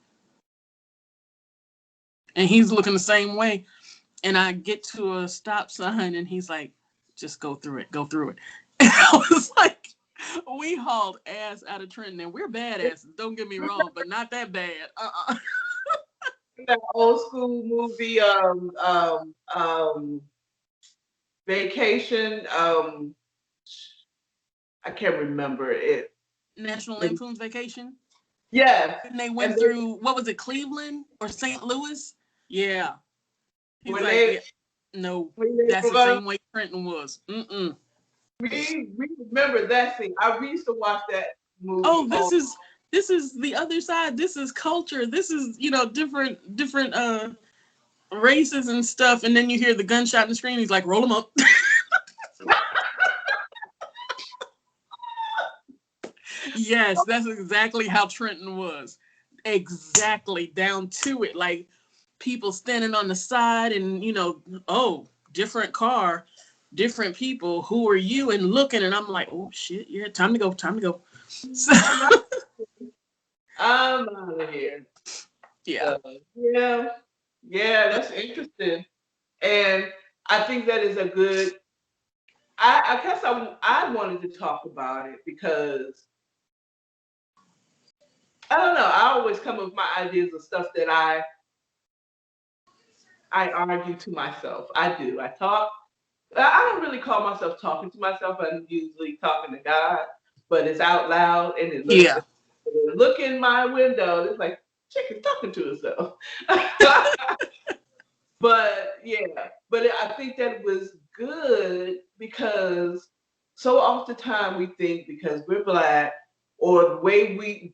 and he's looking the same way. And I get to a stop sign and he's like, just go through it, go through it. And I was like, we hauled ass out of Trenton and we're badasses. Don't get me wrong, but not that bad. that old school movie, Vacation. I can't remember it. National Lampoon's Vacation. Yes. And they went through, what was it, Cleveland or St. Louis? Yeah. He's When like, they, yeah, no, when they that's the same way Trenton was. Mm-mm. we remember that scene. We used to watch that movie. Oh, this is the other side. This is culture. This is, different races and stuff. And then you hear the gunshot in the screen. He's like, roll them up. Yes, that's exactly how Trenton was. Exactly, down to it. Like people standing on the side and, oh, different car, different people. Who are you? And looking, and I'm like, oh, shit, yeah, time to go, time to go. So, I'm out of here. yeah. Yeah, that's interesting. And I think that is a good, I guess I wanted to talk about it because I don't know. I always come up with my ideas of stuff that I argue to myself. I do. I talk. I don't really call myself talking to myself. I'm usually talking to God, but it's out loud and it looks. Yeah. Look in my window. It's like chick is talking to herself. But yeah, I think that was good because so oftentimes we think because we're Black or the way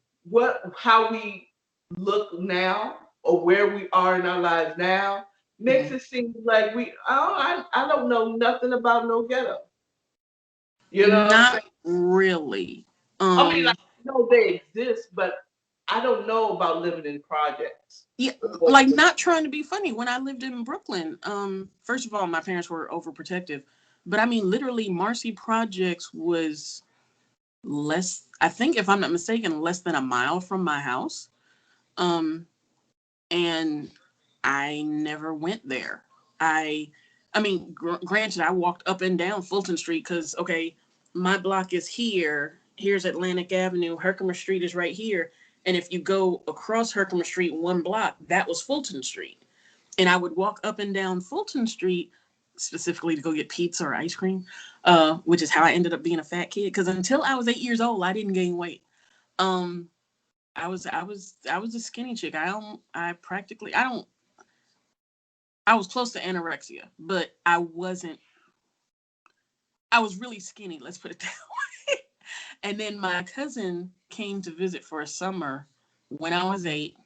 how we look now or where we are in our lives now makes it seem like I don't know nothing about no ghetto. Not really. I mean, I know they exist, but I don't know about living in projects. Yeah, like not trying to be funny. When I lived in Brooklyn, first of all, my parents were overprotective, but I mean, literally, Marcy Projects was less. I think, if I'm not mistaken, less than a mile from my house, and I never went there. I I mean, granted, I walked up and down Fulton Street because, okay, my block is here. Here's Atlantic Avenue. Herkimer Street is right here. And if you go across Herkimer Street one block, that was Fulton Street. And I would walk up and down Fulton Street specifically to go get pizza or ice cream, which is how I ended up being a fat kid. Because until I was 8 years old, I didn't gain weight. I was a skinny chick. I was close to anorexia, but I wasn't. I was really skinny. Let's put it that way. And then my cousin came to visit for a summer when I was 8,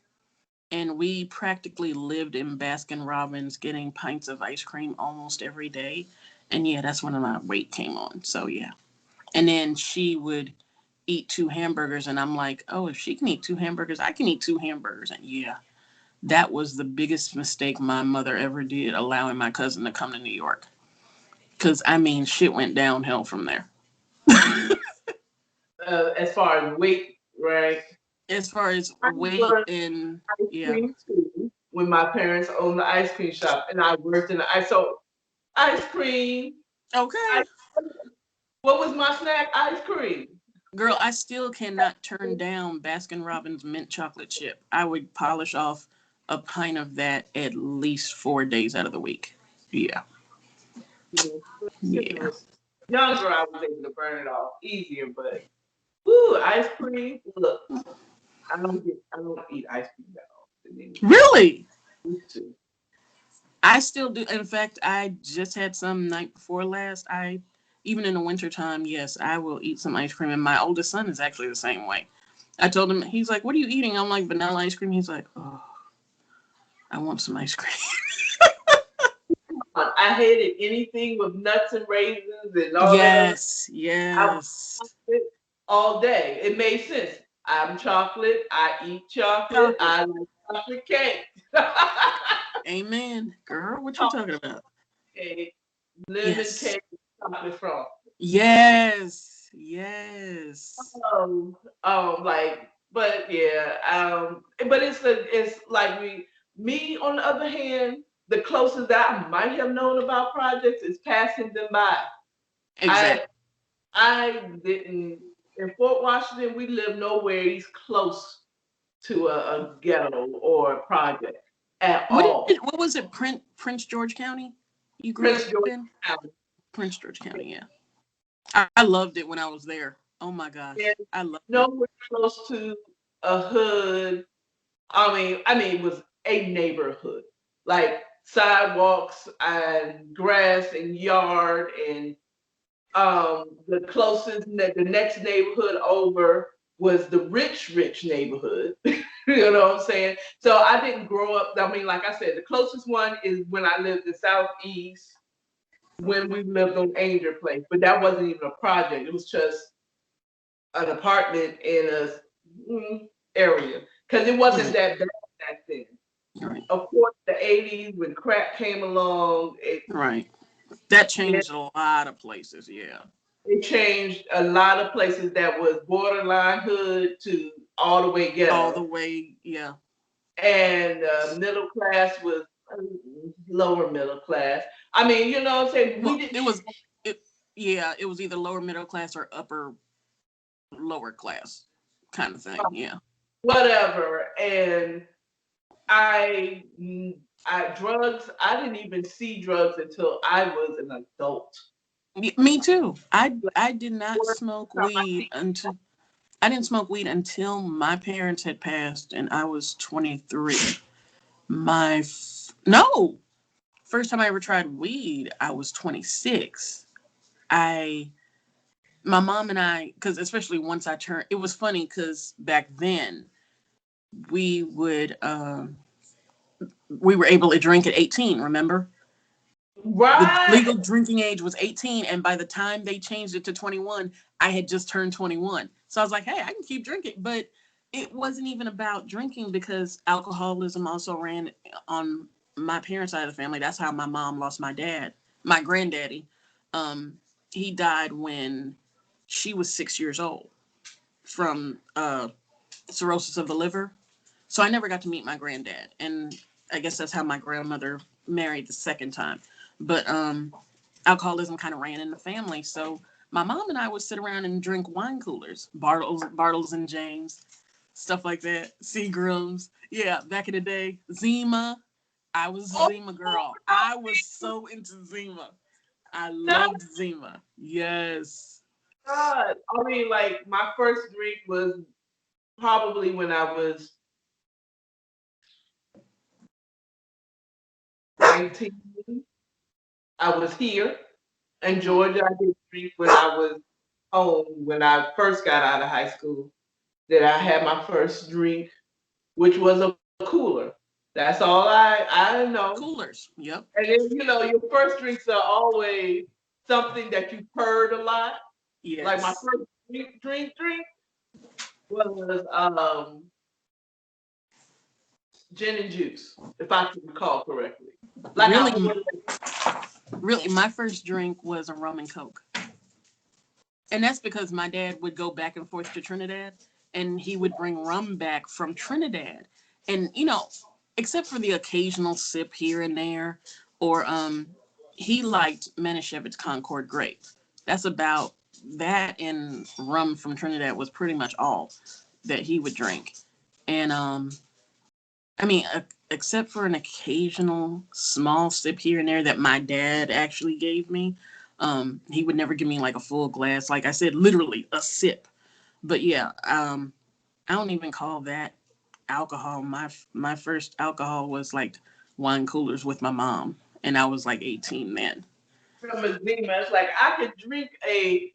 and we practically lived in Baskin Robbins, getting pints of ice cream almost every day. And yeah, that's when my weight came on. So yeah. And then she would eat 2 hamburgers, and I'm like, oh, if she can eat 2 hamburgers, I can eat 2 hamburgers. And yeah, that was the biggest mistake my mother ever did, allowing my cousin to come to New York. Because, I mean, shit went downhill from there. As far as weight, right? As far as I weight learned and, ice yeah. cream too when my parents owned the ice cream shop, and I worked in the ice. So ice cream. Okay. What was my snack? Ice cream. Girl, I still cannot turn down Baskin Robbins mint chocolate chip. I would polish off a pint of that at least 4 days out of the week. Yeah. Yeah. Younger, I was able to burn it off easier, but ooh, ice cream. Look, I don't eat ice cream that often anymore. Really? Used to. I still do. In fact, I just had some night before last. Even in the wintertime, yes, I will eat some ice cream. And my oldest son is actually the same way. I told him, he's like, what are you eating? I'm like, vanilla ice cream. He's like, oh, I want some ice cream. I hated anything with nuts and raisins and all that. Yes. All day. It made sense. I'm chocolate. I eat chocolate. I like chocolate cake. Amen. Girl, what you talking about? Cake, lemon cake, chocolate frosting. Yes. But yeah, but it's like me on the other hand, the closest that I might have known about projects is passing them by. Exactly. I didn't in Fort Washington. We live nowhere close to a ghetto or a project at all. What was it? Prince George County? You grew up in? Prince George County, yeah. I loved it when I was there. Oh my gosh. I loved it. Nowhere close to a hood. I mean, it was a neighborhood. Like sidewalks and grass and yard and the closest, the next neighborhood over was the rich neighborhood. You know what I'm saying? So I didn't grow up. I mean, like I said, the closest one is when I lived in Southeast, when we lived on Angel Place, but that wasn't even a project. It was just an apartment in a area because it wasn't that bad back then. Right. Of course, the 80s when crack came along. Right. That changed a lot of places, yeah. It changed a lot of places that was borderline hood to all the way ghetto. All the way, yeah. And middle class was lower middle class. I mean, you know what I'm saying? It was either lower middle class or upper lower class kind of thing, yeah. Whatever. And drugs, I didn't even see drugs until I was an adult. Me too. I did not smoke weed until my parents had passed and I was 23. First time I ever tried weed, I was 26. My mom and I, because especially once I turned, it was funny because back then we were able to drink at 18, remember? Right. The legal drinking age was 18, and by the time they changed it to 21, I had just turned 21. So I was like, hey, I can keep drinking. But it wasn't even about drinking because alcoholism also ran on my parents' side of the family. That's how my mom lost my granddaddy. He died when she was 6 years old from cirrhosis of the liver. So I never got to meet my granddad. And I guess that's how my grandmother married the second time. But alcoholism kind of ran in the family. So my mom and I would sit around and drink wine coolers, Bartles and James, stuff like that. Seagrams. Yeah, back in the day. Zima. I was a Oh, Zima girl. I was so into Zima. I my loved Zima. Yes. God. I mean, like my first drink was probably when I was 19. I was here in Mhm. Georgia. I did drink when I was home when I first got out of high school. That I had my first drink, which was a cooler. That's all I know. Coolers. Yep. And then your first drinks are always something that you've heard a lot. Like my Yes. first drink was gin and juice, if I can recall correctly. Like I Really, ordered. really, my first drink was a rum and coke. And that's because my dad would go back and forth to Trinidad and he would bring rum back from Trinidad. And, except for the occasional sip here and there, or he liked Manischewitz Concord grape. That's about that, and rum from Trinidad was pretty much all that he would drink. And I mean, except for an occasional small sip here and there that my dad actually gave me, he would never give me like a full glass. Like I said, literally a sip. But yeah, I don't even call that alcohol. My first alcohol was like wine coolers with my mom, and I was like 18 then. From a Zima. It's like I could drink a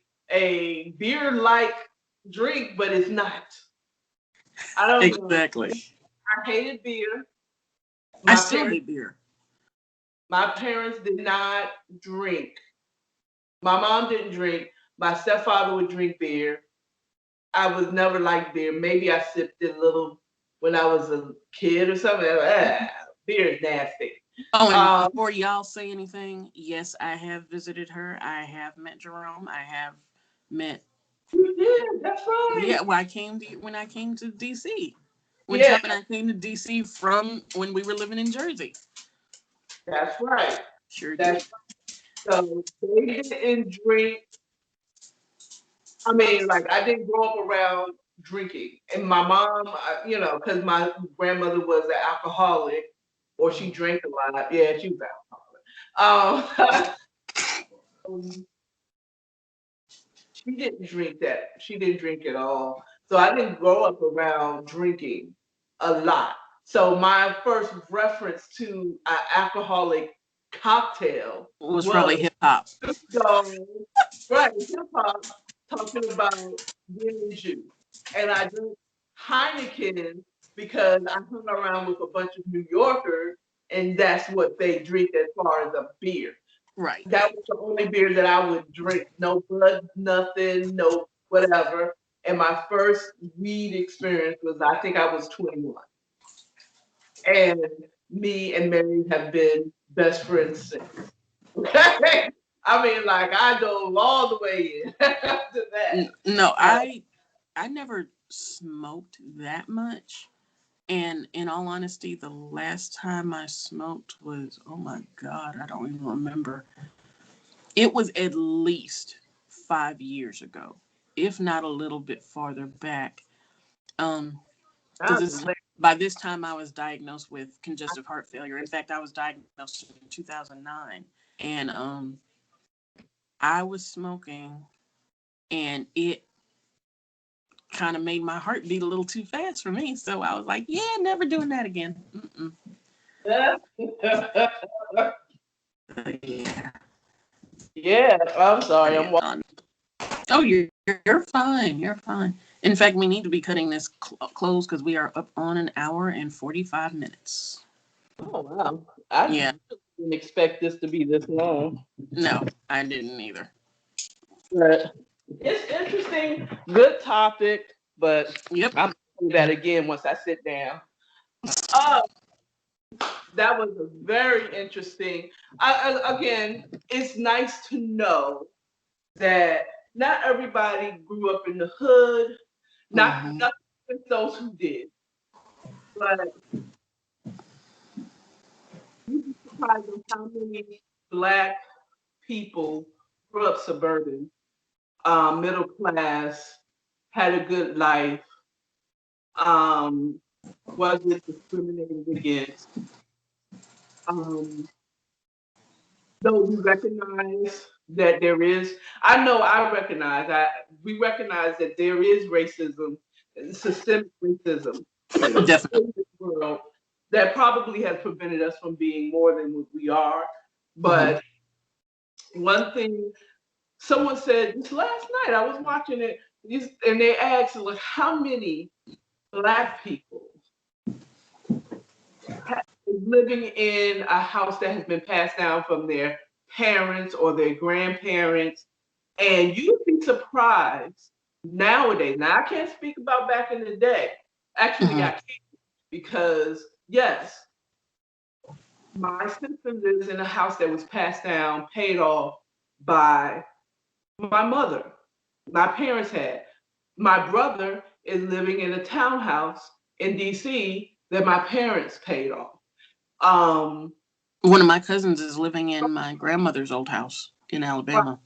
beer like drink, but it's not. I don't know. Exactly. I hated beer. I My still parents hate beer. my parents did not drink. My mom didn't drink. My stepfather would drink beer. I was never like beer. Maybe I sipped it a little when I was a kid or something. Beer is nasty. Oh, and Um, before y'all say anything, yes, I have visited her. I have met Jerome. I have met. you did. That's right. Yeah, when I came to DC. When Yeah, Chuck and I came to DC from when we were living in Jersey. that's right. Sure That's did. so they didn't drink. I mean, like I didn't grow up around drinking, and my mom, because my grandmother was an alcoholic, or she drank a lot. Yeah, she was alcoholic. She didn't drink that. She didn't drink at all. So I didn't grow up around drinking a lot. So my first reference to an alcoholic cocktail Was was probably hip hop. so right hip hop talking about gin and juice, and I drank Heineken because I hung around with a bunch of New Yorkers, and that's what they drink as far as a beer. Right. That was the only beer that I would drink. No Bud, nothing, no whatever. And my first weed experience was, I think I was 21. And me and Mary have been best friends since. Okay? I mean, like, I dove all the way in after that. No, Uh, I never smoked that much. And in all honesty, the last time I smoked was, oh my God, I don't even remember. It was at least 5 years ago, if not a little bit farther back. I Because by this time I was diagnosed with congestive heart failure. In fact, I was diagnosed in 2009, and I was smoking, and it kind of made my heart beat a little too fast for me. So I was like, yeah, never doing that again. Mm-mm. Yeah, yeah, I'm sorry. I am. Oh, you're fine. You're fine. In fact, we need to be cutting this close because we are up on an hour and 45 minutes. Oh, wow. I Yeah, didn't expect this to be this long. no, I didn't either. But it's interesting, good topic, but Yep. I'm gonna do that again once I sit down. Uh, that was a very interesting. Again, it's nice to know that not everybody grew up in the hood. Mm-hmm. Not those who did, but you be surprised on how many Black people grew up suburban, middle class, had a good life, um, wasn't discriminated against. Um, though we recognize that there is, I know we recognize that there is racism, systemic racism Definitely. in this world that probably has prevented us from being more than what we are. But one thing someone said just last night, I was watching it, and they asked, like, how many Black people is living in a house that has been passed down from their parents or their grandparents, and you'd be surprised nowadays. Now, I can't speak about back in the day. Actually, I can't, because yes, my sister lives in a house that was passed down, paid off by my mother. My parents had. My brother is living in a townhouse in DC that my parents paid off. Um, One of my cousins is living in my grandmother's old house in Alabama.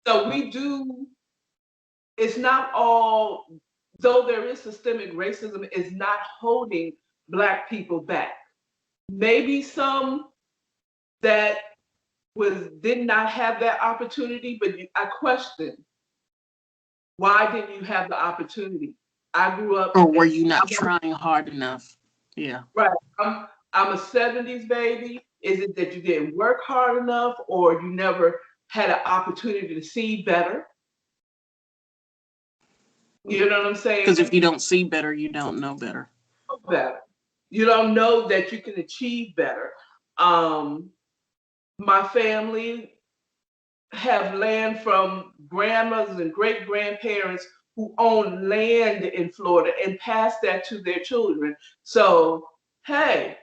so we do, it's not all, though there is systemic racism, it's not holding Black people back. Maybe some that did not have that opportunity, but I question, why didn't you have the opportunity? I grew up, Or were you not trying hard enough? Yeah. right. I'm a 70s baby. Is it that you didn't work hard enough, or you never had an opportunity to see better? You know what I'm saying? Because if you don't see better, you don't know better. Better. You don't know that you can achieve better. My family have land from grandmothers and great grandparents who own land in Florida and pass that to their children. So, hey,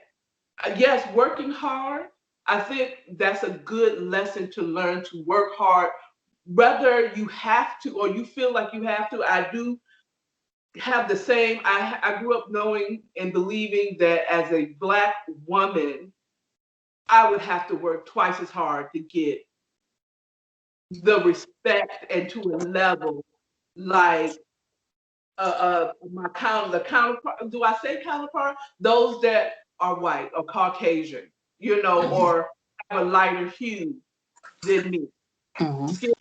yes, working hard, I think that's a good lesson to learn, to work hard. Whether you have to or you feel like you have to, I do have the same. I grew up knowing and believing that as a Black woman, I would have to work twice as hard to get the respect and to a level like the counterpart. Do I say counterpart? Those that are white or Caucasian, or have a lighter hue than me, skin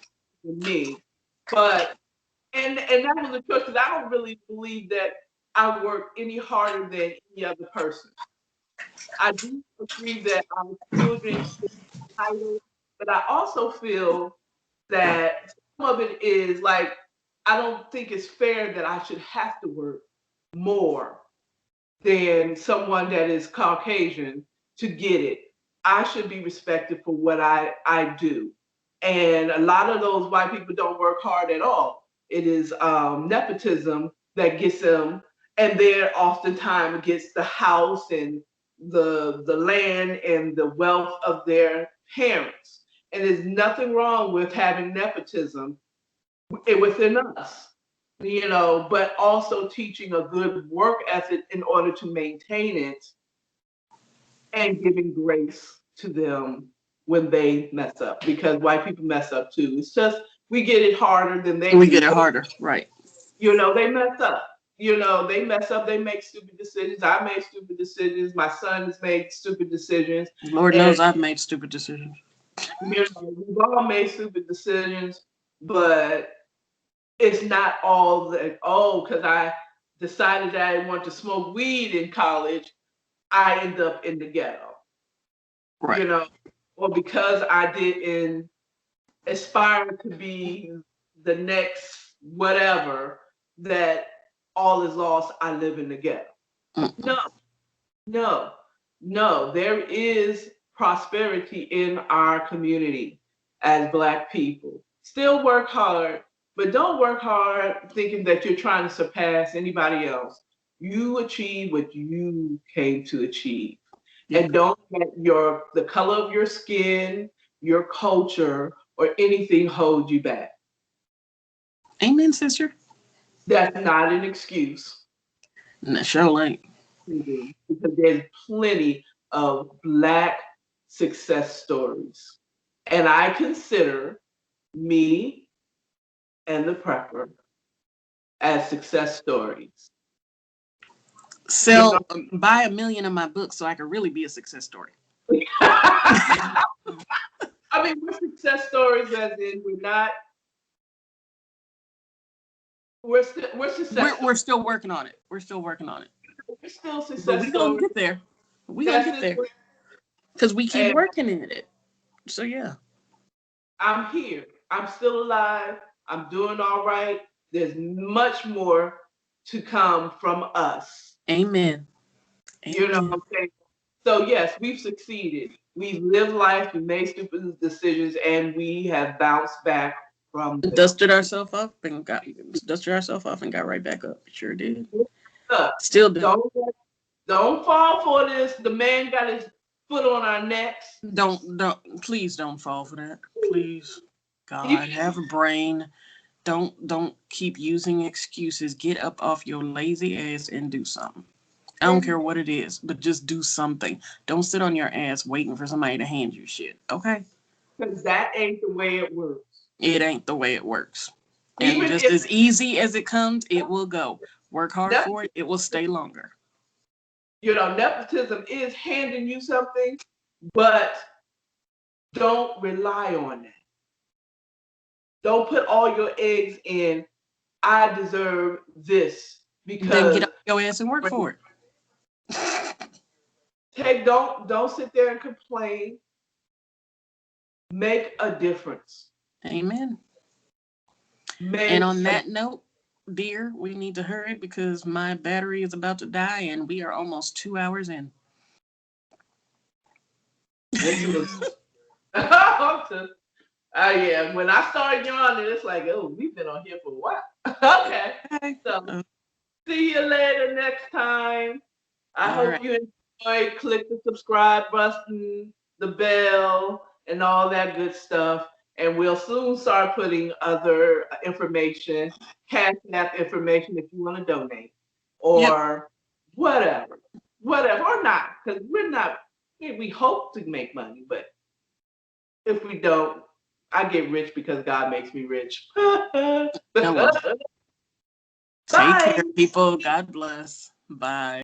than me. But and that was a choice, because I don't really believe that I work any harder than any other person. I do agree that our children should be entitled, but I also feel that some of it is like, I don't think it's fair that I should have to work more than someone that is Caucasian to get it. I should be respected for what I do. And a lot of those white people don't work hard at all. It is nepotism that gets them, and then oftentimes gets the house and the land and the wealth of their parents. And there's nothing wrong with having nepotism within us, but also teaching a good work ethic in order to maintain it, and giving grace to them when they mess up, because white people mess up too. It's just we get it harder than they We do. get it harder, right? They mess up. They mess up. They make stupid decisions. I made stupid decisions. My son has made stupid decisions. Lord knows I've made stupid decisions. We've all made stupid decisions, but it's not all that, because I decided that I want to smoke weed in college, I end up in the ghetto. Right. Or because I didn't aspire to be the next whatever, that all is lost, I live in the ghetto. No. There is prosperity in our community as Black people. Still work hard, but don't work hard thinking that you're trying to surpass anybody else. You achieve what you came to achieve. And don't let the color of your skin, your culture, or anything hold you back. Amen, sister. That's not an excuse. Sure ain't. Because there's plenty of Black success stories. And I consider me and the prepper as success stories. Buy 1 million of my books so I can really be a success story. I mean, we're success stories as in we're successful. We're still working on it. We're still success But we stories. gonna get there. We gonna get there. Because we keep working at it. So yeah. I'm here. I'm still alive. I'm doing all right. There's much more to come from us. Amen. You know what I'm saying? So yes, we've succeeded. We've lived life, we made stupid decisions, and we have bounced back from them. Dusted ourselves off and got right back up. Sure did. Still do. Don't fall for this. The man got his foot on our necks. Please don't fall for that. Please. God, have a brain. Don't keep using excuses. Get up off your lazy ass and do something. I don't care what it is, but just do something. Don't sit on your ass waiting for somebody to hand you shit. Okay? Because that ain't the way it works. It ain't the way it works. And just as easy as it comes, it will go. Work hard for it, it will stay longer. You know, nepotism is handing you something, but don't rely on that. Don't put all your eggs in, I deserve this. Because then get up your ass and work for it. Don't sit there and complain. Make a difference. Amen. And on that note, dear, we need to hurry because my battery is about to die and we are almost 2 hours in. Yeah, when I started yawning, it's like, oh, we've been on here for a while. Okay. So see you later next time. I hope you enjoy. Click the subscribe button, the bell, and all that good stuff. And we'll soon start putting other information, Cash App information if you want to donate, or whatever, or not, because we hope to make money, but if we don't, I get rich because God makes me rich. Take care, people. God bless. Bye.